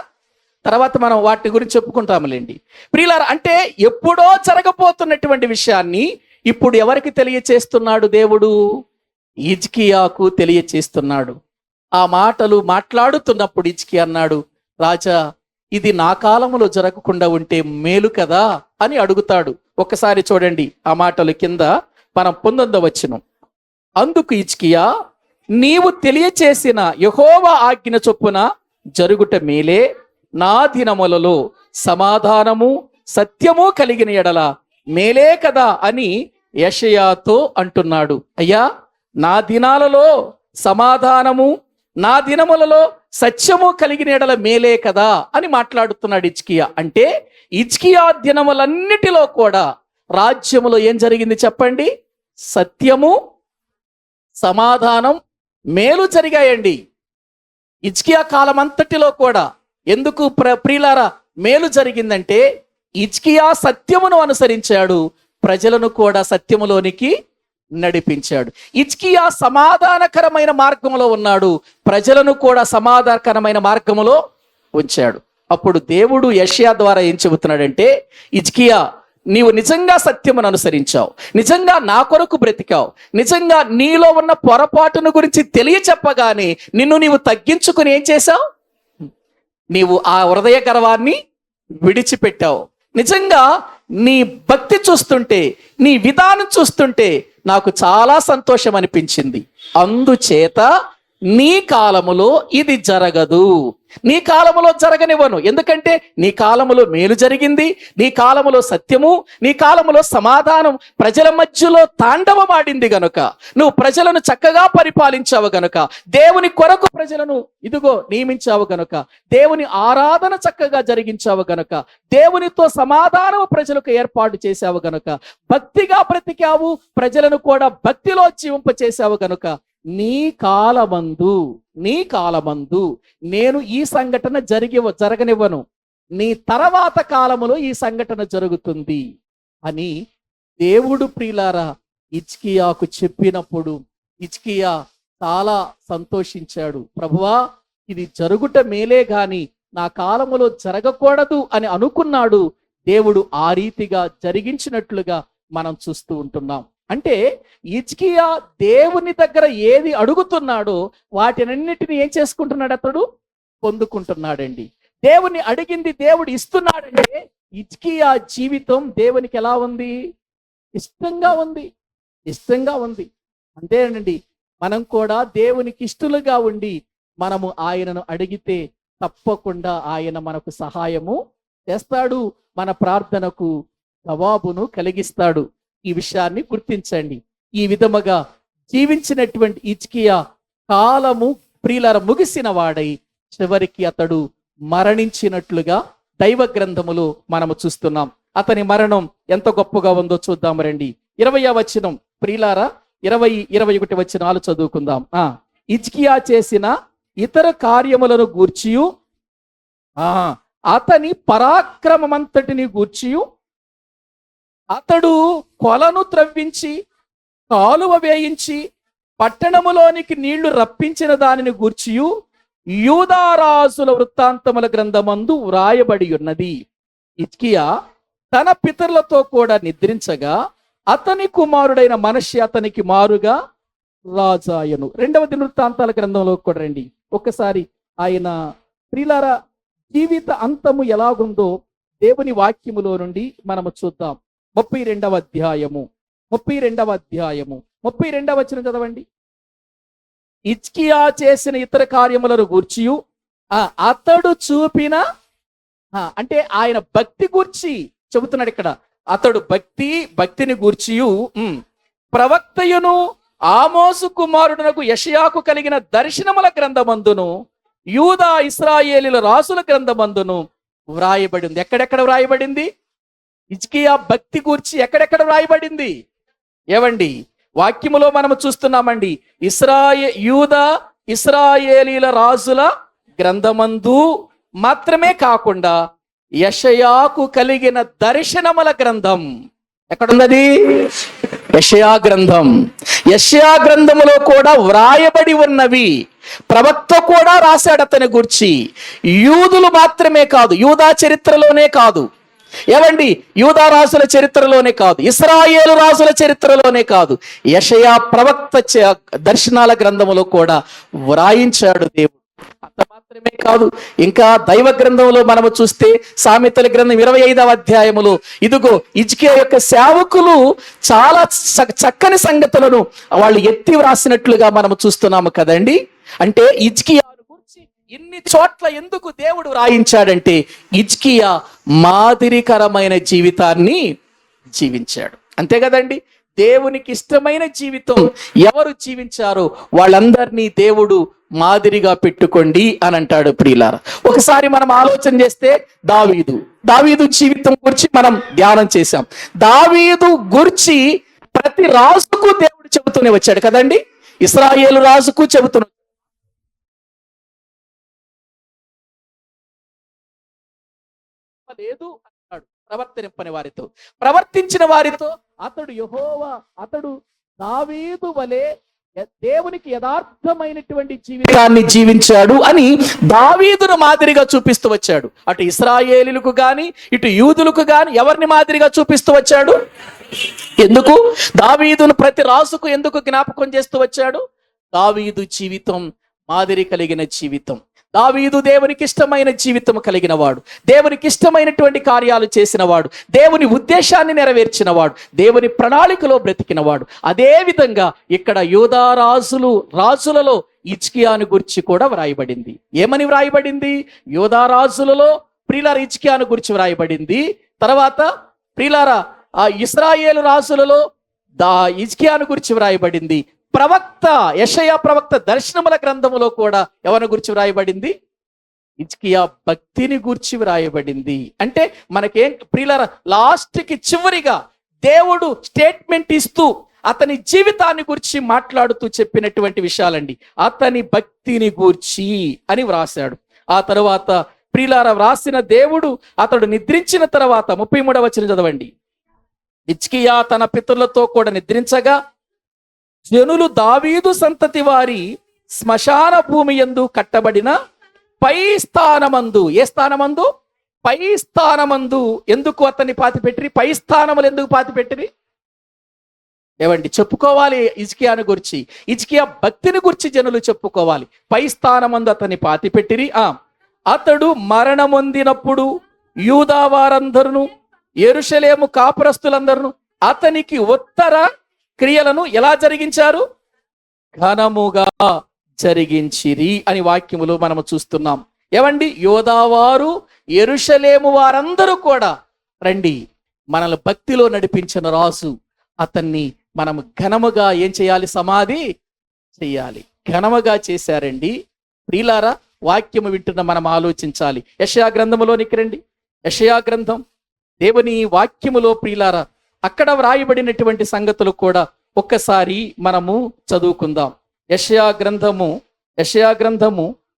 తర్వాత మనం వాటి గురించి చెప్పుకుంటాములేండి. ప్రియులారా, అంటే ఎప్పుడో జరగబోతున్నటువంటి విషయాన్ని ఇప్పుడు ఎవరికి తెలియచేస్తున్నాడు దేవుడు? హిజ్కియాకు తెలియచేస్తున్నాడు. ఆ మాటలు మాట్లాడుతున్నప్పుడు హిజ్కియా అన్నాడు, రాజా, ఇది నా కాలములో జరగకుండా ఉంటే మేలు కదా అని అడుగుతాడు. ఒక్కసారి చూడండి ఆ మాటలు కింద మనం 19వ వచనం. అందుకు హిజ్కియా, నీవు తెలియచేసిన యెహోవా ఆజ్ఞ చొప్పున జరుగుట మేలే. నా దినములలో సమాధానము సత్యము కలిగిన ఎడల మేలే కదా అని యెషయాతో అంటున్నాడు. అయ్యా, నా దినాలలో సమాధానము, నా దినములలో సత్యము కలిగిన ఎడల మేలే కదా అని మాట్లాడుతున్నాడు హిజ్కియా. అంటే హిజ్కియా దినములన్నిటిలో కూడా రాజ్యములో ఏం జరిగింది చెప్పండి? సత్యము, సమాధానం, మేలు జరిగాయండి. హిజ్కియా కాలం అంతటిలో కూడా ఎందుకు ప్రియులారా మేలు జరిగిందంటే హిజ్కియా సత్యమును అనుసరించాడు, ప్రజలను కూడా సత్యములోనికి నడిపించాడు. హిజ్కియా సమాధానకరమైన మార్గంలో ఉన్నాడు, ప్రజలను కూడా సమాధానకరమైన మార్గంలో ఉంచాడు. అప్పుడు దేవుడు యెషయా ద్వారా ఏం చెబుతున్నాడంటే, హిజ్కియా, నీవు నిజంగా సత్యమును అనుసరించావు, నిజంగా నా కొరకు బ్రతికావు, నిజంగా నీలో ఉన్న పొరపాటును గురించి తెలియచెప్పగానే నిన్ను నీవు తగ్గించుకుని ఏం చేశావు? నీవు ఆ హృదయ గర్వాన్ని విడిచిపెట్టావు. నిజంగా నీ భక్తి చూస్తుంటే, నీ విధానం చూస్తుంటే నాకు చాలా సంతోషం అనిపించింది. అందుచేత నీ కాలములో ఇది జరగదు, నీ కాలములో జరగనివ్వను. ఎందుకంటే నీ కాలములో మేలు జరిగింది, నీ కాలములో సత్యము, నీ కాలములో సమాధానం ప్రజల మధ్యలో తాండవమాడింది గనుక, నువ్వు ప్రజలను చక్కగా పరిపాలించావు గనుక, దేవుని కొరకు ప్రజలను ఇదిగో నియమించావు గనుక, దేవుని ఆరాధన చక్కగా జరిగించావు గనుక, దేవునితో సమాధానము ప్రజలకు ఏర్పాటు చేశావు గనుక, భక్తిగా బ్రతికావు, ప్రజలను కూడా భక్తిలో జీవింపచేశావు గనుక, నీ కాలమందు నేను ఈ సంఘటన జరగనివ్వను, నీ తర్వాత కాలములో ఈ సంఘటన జరుగుతుంది అని దేవుడు ప్రియులారా హిజ్కియాకు చెప్పినప్పుడు హిజ్కియా చాలా సంతోషించాడు. ప్రభువా, ఇది జరుగుట మేలే గాని నా కాలములో జరగకూడదు అని అనుకున్నాడు. దేవుడు ఆ రీతిగా జరిగించినట్లుగా మనం చూస్తూ ఉంటున్నాం. అంటే హిజ్కియా దేవుని దగ్గర ఏది అడుగుతున్నాడో వాటినన్నిటిని ఏం చేసుకుంటున్నాడు? అతడు పొందుకుంటున్నాడండి. దేవుని అడిగింది దేవుడు ఇస్తున్నాడంటే హిజ్కియా జీవితం దేవునికి ఎలా ఉంది? ఇష్టంగా ఉంది. అంతేనండి, మనం కూడా దేవునికి ఇష్టలుగా ఉండి మనము ఆయనను అడిగితే తప్పకుండా ఆయన మనకు సహాయము చేస్తాడు, మన ప్రార్థనకు జవాబును కలిగిస్తాడు. ఈ విషయాన్ని గుర్తించండి. ఈ విధముగా జీవించినటువంటి హిజ్కియా కాలము ప్రియులారా ముగిసిన వాడై చివరికి అతడు మరణించినట్లుగా దైవ గ్రంథములో మనము చూస్తున్నాం. అతని మరణం ఎంత గొప్పగా ఉందో చూద్దాం రండి. 20వ వచనం ప్రియులారా, 20-21 వచనాలు చదువుకుందాం. హిజ్కియా చేసిన ఇతర కార్యములను గూర్చియు అతని పరాక్రమమంతటిని గూర్చియు, అతడు కొలను త్రవ్వించి కాలువ వేయించి పట్టణములోనికి నీళ్లు రప్పించిన దానిని గూర్చియు యూదారాజుల వృత్తాంతముల గ్రంథమందు వ్రాయబడి ఉన్నది. హిజ్కియా తన పితరులతో కూడా నిద్రించగా అతని కుమారుడైన మనష్షే అతనికి మారుగా రాజాయను. 2వ దినవృత్తాంతాల గ్రంథంలో కూడా రండి. ఒక్కసారి ఆయన ప్రియులారా జీవిత అంతము ఎలాగుందో దేవుని వాక్యములో నుండి మనము చూద్దాం. 32వ అధ్యాయము 32వ వచనం చదవండి. హిజ్కియా చేసిన ఇతర కార్యములను గూర్చియు అతడు చూపిన అంటే ఆయన భక్తి గూర్చి చెబుతున్నాడు ఇక్కడ. అతడు భక్తిని గూర్చియు ప్రవక్తయును ఆమోసు కుమారుడునకు యెషయాకు కలిగిన దర్శనముల గ్రంథమందును యూదా ఇశ్రాయేలీల రాసుల గ్రంథమందును వ్రాయబడి ఉంది. ఎక్కడెక్కడ వ్రాయబడింది? హిజ్కియా భక్తి గూర్చి ఎక్కడెక్కడ వ్రాయబడింది? ఏవండి, వాక్యములో మనము చూస్తున్నామండి. యూదా ఇశ్రాయేలీల రాజుల గ్రంథమందు మాత్రమే కాకుండా యెషయాకు కలిగిన దర్శనముల గ్రంథం ఎక్కడున్నది? యెషయా గ్రంథములో కూడా వ్రాయబడి ఉన్నవి. ప్రవక్త కూడా రాశాడు అతని గురించి. యూదులు మాత్రమే కాదు, యూదా చరిత్రలోనే కాదు, ఏవండి యూదా రాజుల చరిత్రలోనే కాదు, ఇశ్రాయేలు రాజుల చరిత్రలోనే కాదు, యెషయా ప్రవక్త దర్శనాల గ్రంథములో కూడా వ్రాయించాడు దేవుడు. అంత మాత్రమే కాదు, ఇంకా దైవ గ్రంథంలో మనము చూస్తే సామెతల గ్రంథం 25వ అధ్యాయములో ఇదిగో హిజ్కియా యొక్క సేవకులు చాలా చక్కని సంగతులను వాళ్ళు ఎత్తి వ్రాసినట్లుగా మనము చూస్తున్నాము కదండి. అంటే హిజ్కియాను గురించి ఇన్ని చోట్ల ఎందుకు దేవుడు రాయించాడంటే హిజ్కియా మాదిరికరమైన జీవితాన్ని జీవించాడు, అంతే కదండి. దేవునికి ఇష్టమైన జీవితం ఎవరు జీవించారో వాళ్ళందరినీ దేవుడు మాదిరిగా పెట్టుకోండి అని అంటాడు. ప్రియులారా, ఒకసారి మనం ఆలోచన చేస్తే దావీదు జీవితం గురించి మనం ధ్యానం చేశాం. దావీదు గురించి ప్రతి రాజుకు దేవుడు చెబుతూనే వచ్చాడు కదండి. ఇశ్రాయేలు రాజుకు చెబుతున్నాడు, లేదు అన్నాడు ప్రవర్తింపని వారితో, ప్రవర్తించిన వారితో అతడు దావీదు వలె దేవునికి యథార్థమైనటువంటి జీవితాన్ని జీవించాడు అని దావీదును మాదిరిగా చూపిస్తూ వచ్చాడు. అటు ఇశ్రాయేలీలకు గాని ఇటు యూదులకు గాని ఎవరిని మాదిరిగా చూపిస్తూ వచ్చాడు? ఎందుకు దావీదును ప్రతి రాజుకు ఎందుకు జ్ఞాపకం చేస్తూ వచ్చాడు? దావీదు జీవితం మాదిరి కలిగిన జీవితం, దావీదు దేవునికి ఇష్టమైన జీవితం కలిగిన వాడు, దేవునికి ఇష్టమైనటువంటి కార్యాలు చేసిన వాడు, దేవుని ఉద్దేశాన్ని నెరవేర్చిన వాడు, దేవుని ప్రణాళికలో బ్రతికినవాడు. అదే విధంగా ఇక్కడ యూదా రాజులలో హిజ్కియాను గురించి కూడా వ్రాయబడింది. ఏమని వ్రాయబడింది? యూదా రాజులలో ప్రియులార హిజ్కియాను గురించి వ్రాయబడింది. తర్వాత ప్రియులార ఇశ్రాయేలు రాజులలో హిజ్కియాను గురించి వ్రాయబడింది. ప్రవక్త యెషయా ప్రవక్త దర్శనముల గ్రంథములో కూడా ఎవరి గురించి వ్రాయబడింది? హిజ్కియా భక్తిని గురించి వ్రాయబడింది. అంటే మనకేం ప్రియులారా, లాస్ట్కి చివరిగా దేవుడు స్టేట్మెంట్ ఇస్తూ అతని జీవితాన్ని గురించి మాట్లాడుతూ చెప్పినటువంటి విషయాలండి. అతని భక్తిని గూర్చి అని వ్రాసాడు. ఆ తరువాత ప్రియులారా వ్రాసిన దేవుడు అతడు నిద్రించిన తర్వాత 33వ వచనం చదవండి. హిజ్కియా తన పితరులతో కూడా నిద్రించగా జనులు దావీదు సంతతి వారి శ్మశాన భూమి యందు కట్టబడిన పై స్థానమందు, ఏ స్థానమందు? పై స్థానమందు ఎందుకు అతన్ని పాతిపెట్టిరి? పై స్థానములు ఎందుకు పాతిపెట్టిరి? ఏవండి చెప్పుకోవాలి హిజ్కియాను గురించి, హిజ్కియా భక్తిని గురించి జనులు చెప్పుకోవాలి. పై స్థానమందు అతన్ని పాతిపెట్టిరి. అతడు మరణమొందినప్పుడు యూదా వారందరూ యెరూషలేము కాపురస్తులందరూ అతనికి ఉత్తర క్రియలను ఎలా జరిగించారు? ఘనముగా జరిగించిరి అని వాక్యములు మనము చూస్తున్నాం. ఏమండి, యోదావారు యెరూషలేము వారందరూ కూడా రండి, మనల్ని భక్తిలో నడిపించిన రాజు, అతన్ని మనం ఘనముగా ఏం చేయాలి? సమాధి చెయ్యాలి. ఘనముగా చేశారండి. ప్రియులారా, వాక్యము వింటున్న మనం ఆలోచించాలి. యెషయా గ్రంథములోనికి రండి. యెషయా గ్రంథం దేవుని వాక్యములో ప్రియులారా అక్కడ వ్రాయబడినటువంటి సంగతులు కూడా ఒక్కసారి మనము చదువుకుందాం. యెషయా గ్రంథము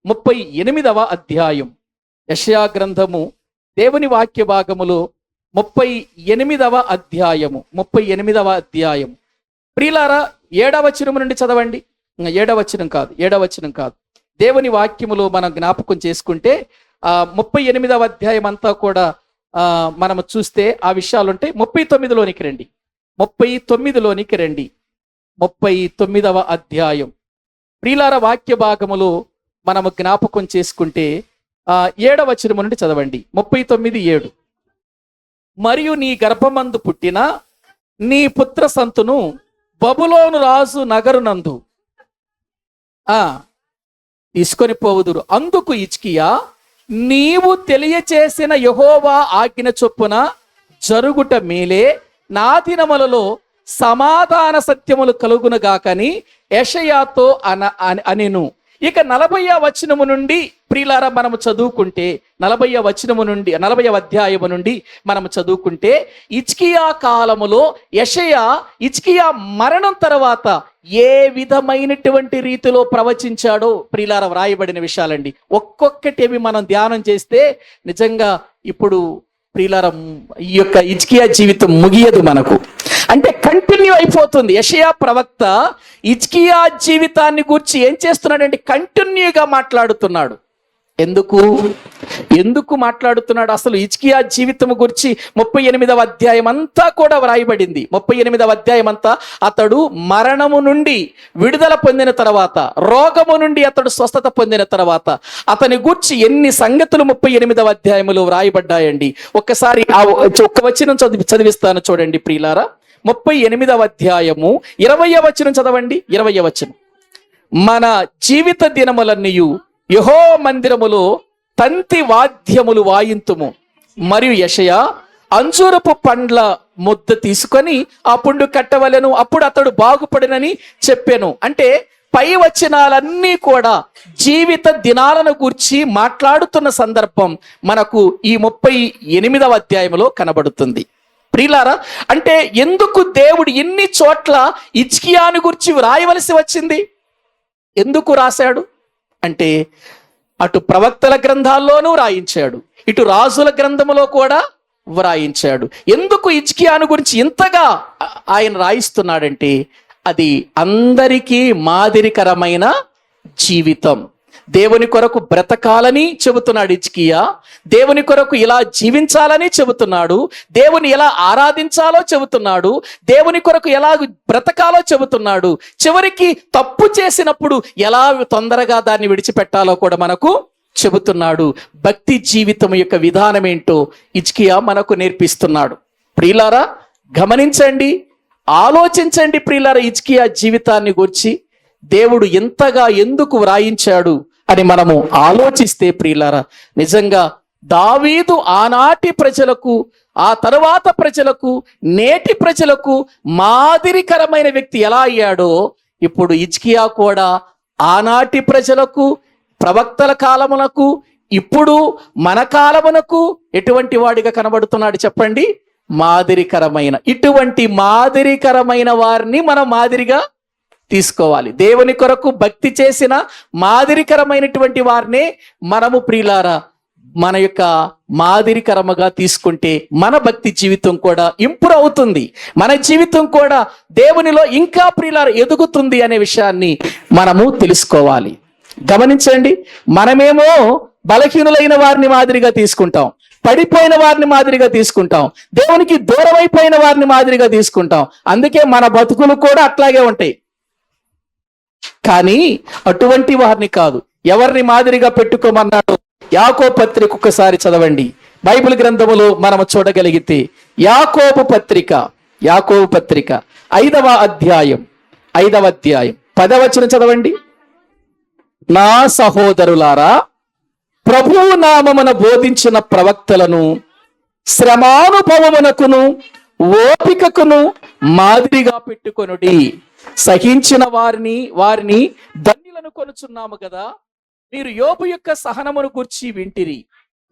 38వ అధ్యాయం. యెషయా గ్రంథము దేవుని వాక్య భాగములో 38వ అధ్యాయము. ప్రియులారా 7వ వచనం నుండి చదవండి. 7వ వచనం కాదు, దేవుని వాక్యములో మనం జ్ఞాపకం చేసుకుంటే 38వ అధ్యాయం అంతా కూడా మనము చూస్తే ఆ విషయాలు ఉంటాయి. 39లోనికి రండి. 39వ అధ్యాయం ప్రియులార వాక్య భాగములో మనము జ్ఞాపకం చేసుకుంటే 7వ వచనం నుండి చదవండి. 39:7. మరియు నీ గర్భమందు పుట్టిన నీ పుత్ర సంతును బబులోను రాజు నగరునందు తీసుకొని పోవుదురు. అందుకు హిజ్కియా, నీవు తెలియచేసిన యెహోవా ఆజ్ఞ చొప్పున జరుగుట మేలే, నా దినములలో సమాధాన సత్యములు కలుగునుగాకని యెషయాతో అనెను. ఇక 40వ వచనము నుండి ప్రియులారా మనము చదువుకుంటే 40వ అధ్యాయము నుండి మనము చదువుకుంటే హిజ్కియా కాలములో హిజ్కియా మరణం తర్వాత ఏ విధమైనటువంటి రీతిలో ప్రవచించాడో ప్రియులారా వ్రాయబడిన విషయాలండి. ఒక్కొక్కటి మనం ధ్యానం చేస్తే నిజంగా ఇప్పుడు ప్రియులారా ఈ యొక్క హిజ్కియా జీవితం ముగియదు మనకు, అంటే కంటిన్యూ అయిపోతుంది. యెషయా ప్రవక్త హిజ్కియా జీవితాన్ని గురించి ఏం చేస్తున్నాడంటే కంటిన్యూగా మాట్లాడుతున్నాడు. ఎందుకు మాట్లాడుతున్నాడు? అసలు హిజ్కియా జీవితం గురించి 38వ అధ్యాయం అంతా కూడా వ్రాయబడింది. 38వ అధ్యాయం అంతా అతడు మరణము నుండి విడుదల పొందిన తర్వాత, రోగము నుండి అతడు స్వస్థత పొందిన తర్వాత అతని గూర్చి ఎన్ని సంగతులు 38వ అధ్యాయములో వ్రాయబడ్డాయండి. ఒక్కసారి ఒక్క వచనం చదివిస్తాను చూడండి ప్రియులారా. 38వ అధ్యాయము 20వ వచనం చదవండి. 20వ వచనం, మన జీవిత దినములన్నీయు యెహోవా మందిరములో తంతి వాద్యములు వాయింతుము, మరియు యెషయా అంజూరపు పండ్ల ముద్ద తీసుకొని ఆ పుండు కట్టవలెను, అప్పుడు అతడు బాగుపడినని చెప్పాను. అంటే పై వచనాలన్నీ కూడా జీవిత దినాలను గూర్చి మాట్లాడుతున్న సందర్భం మనకు ఈ 38వ అధ్యాయంలో కనబడుతుంది. ప్రియులారా, అంటే ఎందుకు దేవుడు ఎన్ని చోట్ల హిజ్కియాను గురించి వ్రాయవలసి వచ్చింది? ఎందుకు రాశాడు అంటే, అటు ప్రవక్తల గ్రంథాల్లోనూ వ్రాయించాడు, ఇటు రాజుల గ్రంథములో కూడా వ్రాయించాడు. ఎందుకు హిజ్కియాను గురించి ఇంతగా ఆయన రాయిస్తున్నాడంటే, అది అందరికీ మాదిరికరమైన జీవితం. దేవుని కొరకు బ్రతకాలని చెబుతున్నాడు హిజ్కియా, దేవుని కొరకు ఇలా జీవించాలని చెబుతున్నాడు, దేవుని ఎలా ఆరాధించాలో చెబుతున్నాడు, దేవుని కొరకు ఎలా బ్రతకాలో చెబుతున్నాడు, చివరికి తప్పు చేసినప్పుడు ఎలా తొందరగా దాన్ని విడిచిపెట్టాలో కూడా మనకు చెబుతున్నాడు. భక్తి జీవితం యొక్క విధానం ఏంటో హిజ్కియా మనకు నేర్పిస్తున్నాడు. ప్రియులారా, గమనించండి, ఆలోచించండి ప్రియులారా, హిజ్కియా జీవితాన్ని గురించి దేవుడు ఎంతగా ఎందుకు వ్రాయించాడు అని మనము ఆలోచిస్తే ప్రియులారా, నిజంగా దావీదు ఆనాటి ప్రజలకు, ఆ తరువాత ప్రజలకు, నేటి ప్రజలకు మాదిరికరమైన వ్యక్తి ఎలా అయ్యాడో, ఇప్పుడు హిజ్కియా కూడా ఆనాటి ప్రజలకు, ప్రవక్తల కాలమునకు, ఇప్పుడు మన కాలమునకు ఎటువంటి వాడిగా కనబడుతున్నాడు చెప్పండి? మాదిరికరమైన. ఇటువంటి మాదిరికరమైన వారిని మనం మాదిరిగా తీసుకోవాలి. దేవుని కొరకు భక్తి చేసిన మాదిరికరమైనటువంటి వారినే మనము ప్రియులారా మన యొక్క మాదిరికరముగా తీసుకుంటే మన భక్తి జీవితం కూడా ఇంప్రూవ్ అవుతుంది, మన జీవితం కూడా దేవునిలో ఇంకా ప్రియులారా ఎదుగుతుంది అనే విషయాన్ని మనము తెలుసుకోవాలి. గమనించండి, మనమేమో బలహీనులైన వారిని మాదిరిగా తీసుకుంటాం, పడిపోయిన వారిని మాదిరిగా తీసుకుంటాం, దేవునికి దూరమైపోయిన వారిని మాదిరిగా తీసుకుంటాం. అందుకే మన బతుకులు కూడా అట్లాగే ఉంటాయి. కానీ అటువంటి వారిని కాదు. ఎవరిని మాదిరిగా పెట్టుకోమన్నాడు? యాకోబు పత్రిక ఒక్కసారి చదవండి. బైబిల్ గ్రంథములో మనం చూడగలిగితే యాకోబు పత్రిక 5వ అధ్యాయం 10వ వచనం చదవండి. నా సహోదరులారా, ప్రభువు నామమున బోధించిన ప్రవక్తలను శ్రమానుభవమునకును ఓపికకును మాదిరిగా పెట్టుకొనుడి. సహించిన వారిని ధన్యులను కొనుచున్నాము కదా. మీరు యోబు యొక్క సహనమును గూర్చి వింటిరి.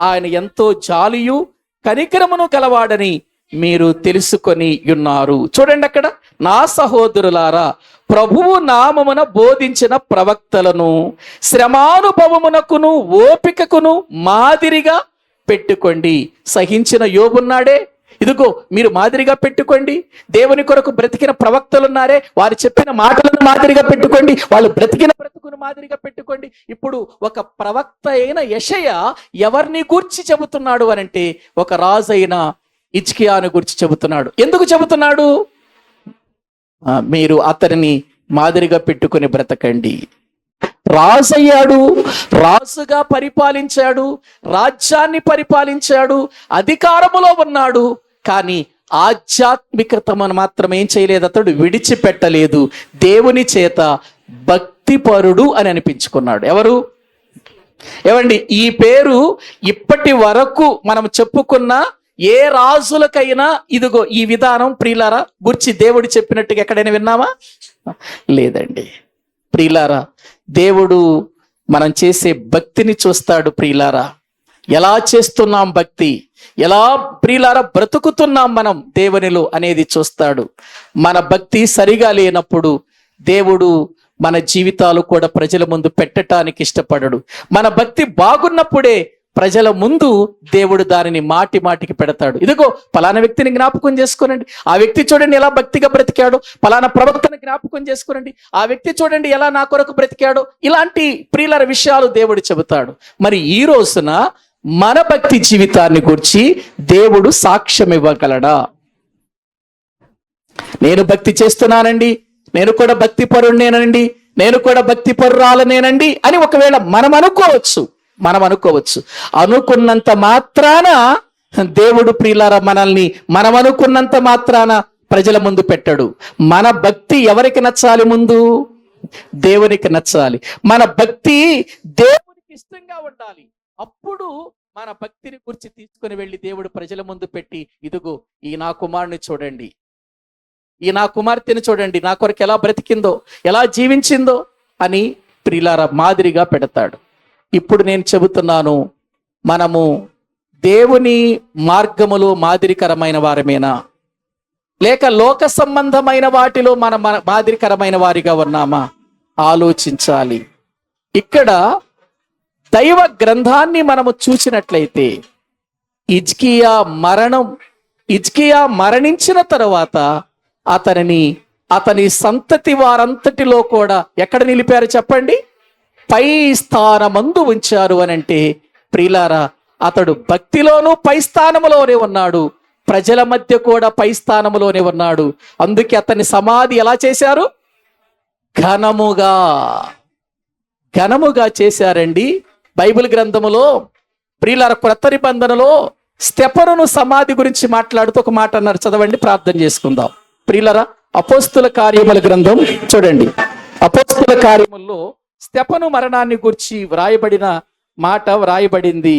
ఆయన ఎంతో జాలియు కనికరమును గలవాడని మీరు తెలుసుకొని ఉన్నారు. చూడండి అక్కడ, నా సహోదరులారా, ప్రభువు నామమున బోధించిన ప్రవక్తలను శ్రమానుభవమునకును ఓపికకును మాదిరిగా పెట్టుకోండి. సహించిన యోబున్నాడే, ఇదిగో మీరు మాదిరిగా పెట్టుకోండి. దేవుని కొరకు బ్రతికిన ప్రవక్తలు ఉన్నారే, వారు చెప్పిన మాటలను మాదిరిగా పెట్టుకోండి, వాళ్ళు బ్రతికిన బ్రతుకును మాదిరిగా పెట్టుకోండి. ఇప్పుడు ఒక ప్రవక్త అయిన యెషయా ఎవరిని గూర్చి చెబుతున్నాడు అనంటే, ఒక రాజు అయిన హిజ్కియాను గురించి చెబుతున్నాడు. ఎందుకు చెబుతున్నాడు? మీరు అతనిని మాదిరిగా పెట్టుకొని బ్రతకండి. రాజయ్యాడు, రాజుగా పరిపాలించాడు, రాజ్యాన్ని పరిపాలించాడు, అధికారములో ఉన్నాడు. కానీ ఆధ్యాత్మికతను మాత్రం ఏం చేయలేదు, అతడు విడిచిపెట్టలేదు. దేవుని చేత భక్తిపరుడు అని అనిపించుకున్నాడు. ఎవరు? ఏమండి, ఈ పేరు ఇప్పటి వరకు మనం చెప్పుకున్న ఏ రాజులకైనా ఇదిగో ఈ విధానం ప్రియులారా గురించి దేవుడు చెప్పినట్టుగా ఎక్కడైనా విన్నామా? లేదండి. ప్రియులారా, దేవుడు మనం చేసే భక్తిని చూస్తాడు. ప్రియులారా, ఎలా చేస్తున్నాం భక్తి, ఎలా ప్రియులారా బ్రతుకుతున్నాం మనం దేవునిలో అనేది చూస్తాడు. మన భక్తి సరిగా లేనప్పుడు దేవుడు మన జీవితాలు కూడా ప్రజల ముందు పెట్టడానికి ఇష్టపడడు. మన భక్తి బాగున్నప్పుడే ప్రజల ముందు దేవుడు దానిని మాటి మాటికి పెడతాడు. ఇదిగో పలానా వ్యక్తిని జ్ఞాపకం చేసుకోనండి, ఆ వ్యక్తి చూడండి ఎలా భక్తిగా బ్రతికాడు. పలానా ప్రవక్తను జ్ఞాపకం చేసుకోనండి, ఆ వ్యక్తి చూడండి ఎలా నా కొరకు బ్రతికాడు. ఇలాంటి ప్రియుల విషయాలు దేవుడు చెబుతాడు. మరి ఈ రోజున మన భక్తి జీవితాన్ని గురించి దేవుడు సాక్ష్యం ఇవ్వగలడా? నేను భక్తి చేస్తున్నానండి, నేను కూడా భక్తి పరుణ్ణేనండి, నేను కూడా భక్తి పరురాలనేనండి అని ఒకవేళ మనం అనుకోవచ్చు. అనుకున్నంత మాత్రాన దేవుడు ప్రియులారా మనల్ని మనం అనుకున్నంత మాత్రాన ప్రజల ముందు పెట్టడు. మన భక్తి ఎవరికి నచ్చాలి? ముందు దేవునికి నచ్చాలి. మన భక్తి దేవునికి ఇష్టంగా ఉండాలి. అప్పుడు మన భక్తిని గురించి తీసుకుని వెళ్ళి దేవుడు ప్రజల ముందు పెట్టి, ఇదిగో ఈ నా కుమారుని చూడండి, ఈ నా కుమార్తెను చూడండి, నా కొరకు ఎలా బ్రతికిందో, ఎలా జీవించిందో అని ప్రియులారా మాదిరిగా పెడతాడు. ఇప్పుడు నేను చెబుతున్నాను, మనము దేవుని మార్గములో మాదిరికరమైన వారమేనా, లేక లోక సంబంధమైన వాటిలో మన మాదిరికరమైన వారిగా ఉన్నామా? ఆలోచించాలి. ఇక్కడ దైవ గ్రంథాన్ని మనము చూసినట్లయితే హిజ్కియా మరణించిన తరువాత అతని సంతతి వారంతటిలో కూడా ఎక్కడ నిలిపారు చెప్పండి? పై స్థానమందు ఉంచారు అని అంటే ప్రియులారా, అతడు భక్తిలోనూ పై స్థానములోనే ఉన్నాడు, ప్రజల మధ్య కూడా పై స్థానములోనే ఉన్నాడు. అందుకే అతని సమాధి ఎలా చేశారు? ఘనముగా చేశారండి. బైబిల్ గ్రంథములో ప్రియులారా క్రొత్త నిబంధనలో స్తెఫనును సమాధి గురించి మాట్లాడుతూ ఒక మాట అన్నారు, చదవండి, ప్రార్థన చేసుకుందాం. ప్రియులారా అపోస్తుల కార్యముల గ్రంథం చూడండి. అపోస్తుల కార్యముల్లో స్తెఫను మరణాన్ని గురించి వ్రాయబడిన మాట వ్రాయబడింది.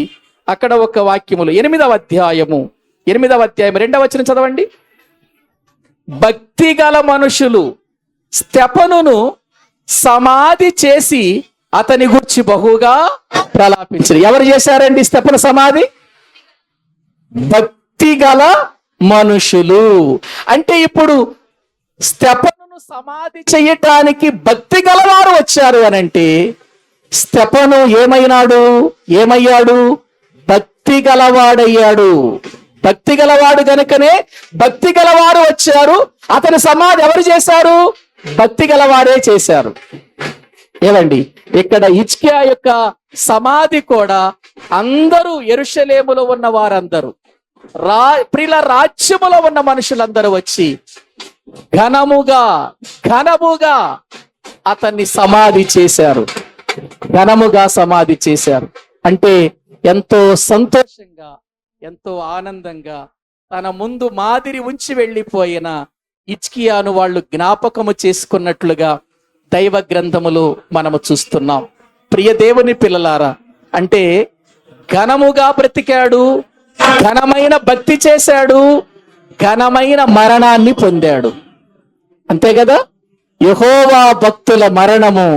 అక్కడ ఒక వాక్యములు 8వ అధ్యాయము 2వ వచనం చదవండి. భక్తి గల మనుషులు స్తెఫనును సమాధి చేసి అతని గురించి బహుగా ప్రలాపించారు. ఎవరు చేశారండి స్తెఫను సమాధి? భక్తి గల మనుషులు. అంటే ఇప్పుడు స్తెఫనును సమాధి చేయటానికి భక్తి గలవారు వచ్చారు అని అంటే స్తెఫను ఏమయ్యాడు? భక్తి గలవాడయ్యాడు. భక్తి గలవాడు గనుకనే భక్తి గలవారు వచ్చారు. అతని సమాధి ఎవరు చేశారు? భక్తి గలవారే చేశారు. ఏమండి, ఇక్కడ హిజ్కియా యొక్క సమాధి కూడా అందరూ యెరూషలేములో ఉన్న వారందరూ ప్రియుల రాజ్యములో ఉన్న మనుషులందరూ వచ్చి ఘనముగా అతన్ని సమాధి చేశారు. అంటే ఎంతో సంతోషంగా, ఎంతో ఆనందంగా తన ముందు మాదిరి ఉంచి వెళ్ళిపోయిన హిజ్కియాను వాళ్ళు జ్ఞాపకము చేసుకున్నట్లుగా దైవ గ్రంథములో మనము చూస్తున్నాం. ప్రియ దేవుని పిల్లలారా, అంటే ఘనముగా బ్రతికాడు, ఘనమైన భక్తి చేశాడు, ఘనమైన మరణాన్ని పొందాడు. అంతే కదా? యెహోవా భక్తుల మరణము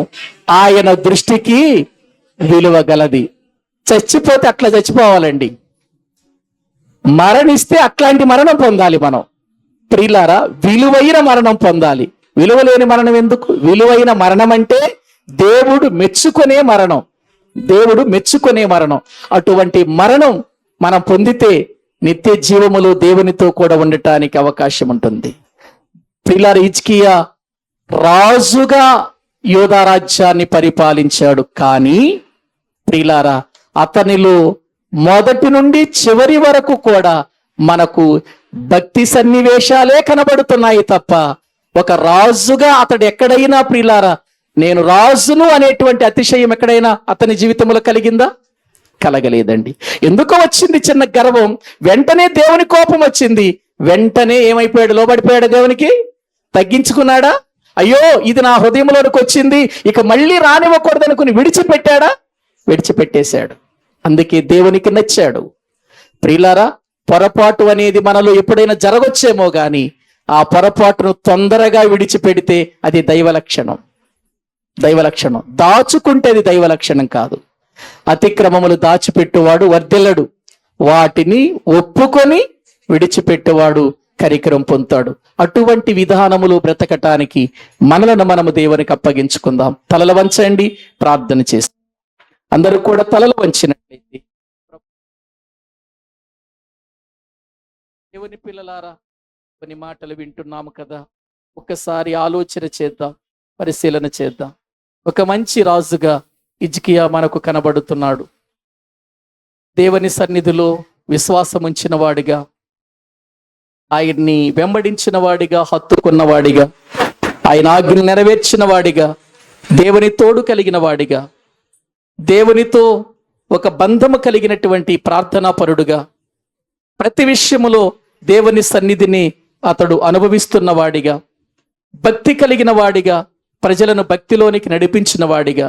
ఆయన దృష్టికి విలువ గలది. చచ్చిపోతే అట్లా చచ్చిపోవాలండి, మరణిస్తే అట్లాంటి మరణం పొందాలి మనం. ప్రియులారా, విలువైన మరణం పొందాలి. విలువలేని మరణం ఎందుకు? విలువైన మరణం అంటే దేవుడు మెచ్చుకునే మరణం. అటువంటి మరణం మనం పొందితే నిత్య జీవములో దేవునితో కూడా ఉండటానికి అవకాశం ఉంటుంది. ప్రియులారా, హిజ్కియా రాజుగా యూదా రాజ్యాన్ని పరిపాలించాడు. కానీ ప్రియులారా, అతనిలో మొదటి నుండి చివరి వరకు కూడా మనకు భక్తి సన్నివేశాలే కనబడుతున్నాయి తప్ప ఒక రాజుగా అతడు ఎక్కడైనా ప్రియులారా నేను రాజును అనేటువంటి అతిశయం ఎక్కడైనా అతని జీవితంలో కలిగిందా? కలగలేదండి. ఎందుకో వచ్చింది చిన్న గర్వం, వెంటనే దేవుని కోపం వచ్చింది, వెంటనే ఏమైపోయాడు? లోబడిపోయాడు దేవునికి? తగ్గించుకున్నాడా? అయ్యో ఇది నా హృదయంలోనికి వచ్చింది, ఇక మళ్ళీ రానివ్వకూడదు అనుకుని విడిచిపెట్టేశాడు. అందుకే దేవునికి నచ్చాడు. ప్రియులారా, పొరపాటు అనేది మనలో ఎప్పుడైనా జరగొచ్చేమో గాని ఆ పొరపాటును తొందరగా విడిచిపెడితే అది దైవ లక్షణం. దాచుకుంటే అది దైవ లక్షణం కాదు. అతిక్రమములు దాచిపెట్టువాడు వర్ధిల్లడు, వాటిని ఒప్పుకొని విడిచిపెట్టువాడు కరికరం పొందుతాడు. అటువంటి విధానములు బ్రతకటానికి మనలను మనము దేవునికి అప్పగించుకుందాం. తలలు వంచండి, ప్రార్థన చేస్తాం. అందరూ కూడా తలలు వంచినట్లయితే దేవుని పిల్లలారా, కొన్ని మాటలు వింటున్నాము కదా, ఒక్కసారి ఆలోచన చేద్దాం, పరిశీలన చేద్దాం. ఒక మంచి రాజుగా హిజ్కియా మనకు కనబడుతున్నాడు. దేవుని సన్నిధిలో విశ్వాసం ఉంచిన వాడిగా, ఆయన్ని వెంబడించిన వాడిగా, హత్తుకున్నవాడిగా, ఆయన ఆజ్ఞలు నెరవేర్చిన వాడిగా, దేవుని తోడు కలిగిన వాడిగా, దేవునితో ఒక బంధము కలిగినటువంటి ప్రార్థనాపరుడుగా, ప్రతి విషయములో దేవుని సన్నిధిని అతడు అనుభవిస్తున్న వాడిగా, భక్తి కలిగిన వాడిగా, ప్రజలను భక్తిలోనికి నడిపించిన వాడిగా,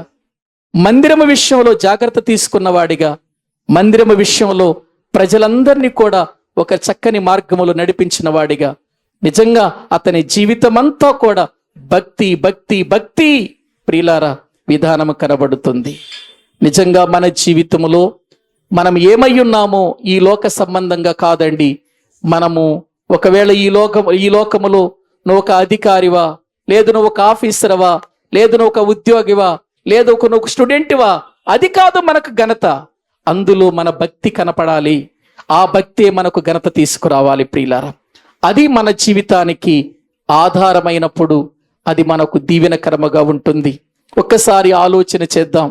మందిరము విషయంలో జాగ్రత్త తీసుకున్న వాడిగా, మందిరము విషయంలో ప్రజలందరినీ కూడా ఒక చక్కని మార్గములో నడిపించిన వాడిగా, నిజంగా అతని జీవితమంతా కూడా భక్తి భక్తి భక్తి ప్రియులారా విధానము కనబడుతుంది. నిజంగా మన జీవితంలో మనం ఏమై ఉన్నామో ఈ లోక సంబంధంగా కాదండి. మనము ఒకవేళ ఈ లోకములో నువ్వు ఒక అధికారివా, లేదు నువ్వు ఒక ఆఫీసర్వా, లేదు నువ్వు ఒక ఉద్యోగివా, లేదు నువ్వు స్టూడెంట్వా, అది కాదు మనకు ఘనత. అందులో మన భక్తి కనపడాలి. ఆ భక్తే మనకు ఘనత తీసుకురావాలి ప్రియులారా. అది మన జీవితానికి ఆధారమైనప్పుడు అది మనకు దీవెనకరముగా ఉంటుంది. ఒక్కసారి ఆలోచన చేద్దాం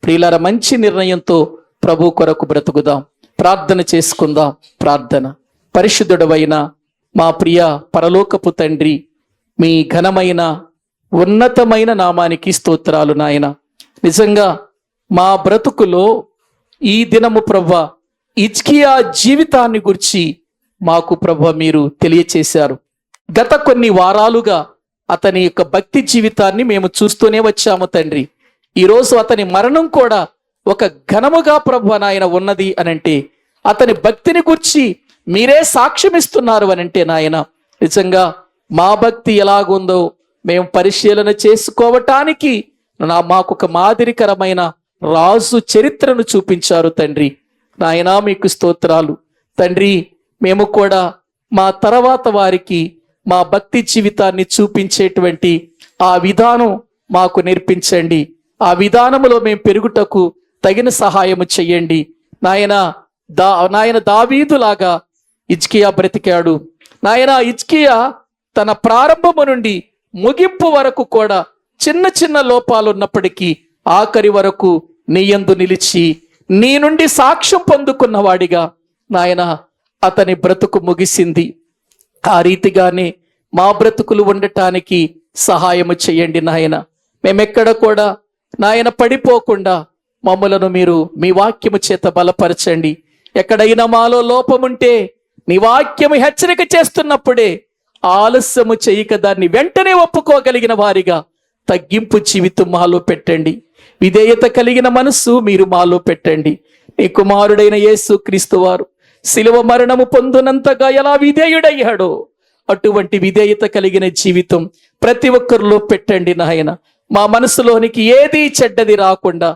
ప్రియులారా. మంచి నిర్ణయంతో ప్రభు కొరకు బ్రతుకుదాం. ప్రార్థన చేసుకుందాం. ప్రార్థన. పరిశుద్ధుడవైన మా ప్రియ పరలోకపు తండ్రి, మీ ఘనమైన ఉన్నతమైన నామానికి స్తోత్రాలు నాయన. నిజంగా మా బ్రతుకులో ఈ దినము ప్రభువా హిజ్కియా జీవితాన్ని గురించి మాకు ప్రభువా మీరు తెలియచేశారు. గత కొన్ని వారాలుగా అతని యొక్క భక్తి జీవితాన్ని మేము చూస్తూనే వచ్చాము తండ్రి. ఈరోజు అతని మరణం కూడా ఒక ఘనముగా ప్రభువా నాయన ఉన్నది అనంటే, అతని భక్తిని గురించి మీరే సాక్ష్యం ఇస్తున్నారు అనంటే నాయన, నిజంగా మా భక్తి ఎలాగుందో మేము పరిశీలన చేసుకోవటానికి మాకు ఒక మాదిరికరమైన రాజు చరిత్రను చూపించారు తండ్రి. నాయన మీకు స్తోత్రాలు తండ్రి. మేము కూడా మా తర్వాత వారికి మా భక్తి జీవితాన్ని చూపించేటువంటి ఆ విధానం మాకు నేర్పించండి. ఆ విధానములో మేము పెరుగుటకు తగిన సహాయము చెయ్యండి నాయన. దావీదులాగా హిజ్కియా బ్రతికాడు నాయన. హిజ్కియా తన ప్రారంభము నుండి ముగింపు వరకు కూడా చిన్న చిన్న లోపాలు ఉన్నప్పటికీ ఆఖరి వరకు నీ యందు నిలిచి నీ నుండి సాక్ష్యం పొందుకున్నవాడిగా నాయన అతని బ్రతుకు ముగిసింది. ఆ రీతిగానే మా బ్రతుకులు ఉండటానికి సహాయము చేయండి నాయన. మేమెక్కడ కూడా నాయన పడిపోకుండా మమ్మలను మీరు మీ వాక్యము చేత బలపరచండి. ఎక్కడైనా మాలో లోపముంటే నీ వాక్యము హెచ్చరిక చేస్తున్నప్పుడే ఆలస్యము చేయక దాన్ని వెంటనే ఒప్పుకోగలిగిన వారిగా తగ్గింపు జీవితం మాలో పెట్టండి. విధేయత కలిగిన మనస్సు మీరు మాలో పెట్టండి. నీ కుమారుడైన యేసు క్రీస్తు వారు శిలువ మరణము పొందునంతగా ఎలా విధేయుడయ్యాడో అటువంటి విధేయత కలిగిన జీవితం ప్రతి ఒక్కరిలో పెట్టండి నాయన. మా మనసులోనికి ఏది చెడ్డది రాకుండా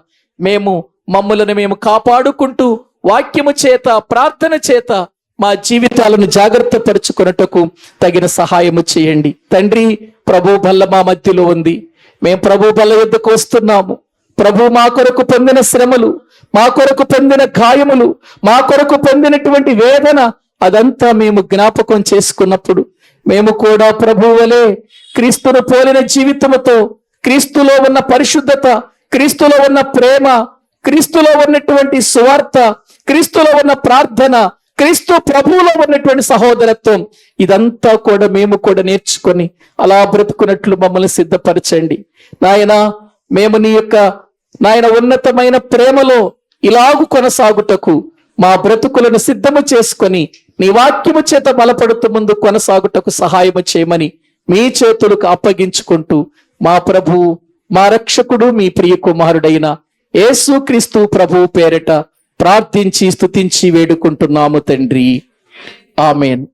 మమ్మలను మేము కాపాడుకుంటూ వాక్యము చేత ప్రార్థన చేత మా జీవితాలను జాగ్రత్త పరుచుకొనుటకు తగిన సహాయము చేయండి తండ్రి. ప్రభు బల్ల మా మధ్యలో ఉంది. మేము ప్రభు బల్ల యొద్దకు వస్తున్నాము. ప్రభు మా కొరకు పొందిన శ్రమలు, మా కొరకు పొందిన గాయములు, మా కొరకు పొందినటువంటి వేదన అదంతా మేము జ్ఞాపకం చేసుకున్నప్పుడు మేము కూడా ప్రభు వలె క్రీస్తును పోలిన జీవితముతో, క్రీస్తులో ఉన్న పరిశుద్ధత, క్రీస్తులో ఉన్న ప్రేమ, క్రీస్తులో ఉన్నటువంటి సువార్త, క్రీస్తులో ఉన్న ప్రార్థన, క్రీస్తు ప్రభువులో ఉన్నటువంటి సహోదరత్వం, ఇదంతా కూడా మేము కూడా నేర్చుకొని అలా బ్రతుకున్నట్లు మమ్మల్ని సిద్ధపరచండి నాయన. మేము నీ యొక్క నాయన ఉన్నతమైన ప్రేమలో ఇలాగు కొనసాగుటకు మా బ్రతుకులను సిద్ధము చేసుకొని నీ వాక్యము చేత బలపడుతూ ముందు కొనసాగుటకు సహాయము చేయమని మీ చేతులకు అప్పగించుకుంటూ మా ప్రభువు, మా రక్షకుడు, మీ ప్రియ కుమారుడైన యేసుక్రీస్తు ప్రభువు పేరిట ప్రార్థించి స్తుతించి వేడుకుంటున్నాము తండ్రి. ఆమేన్.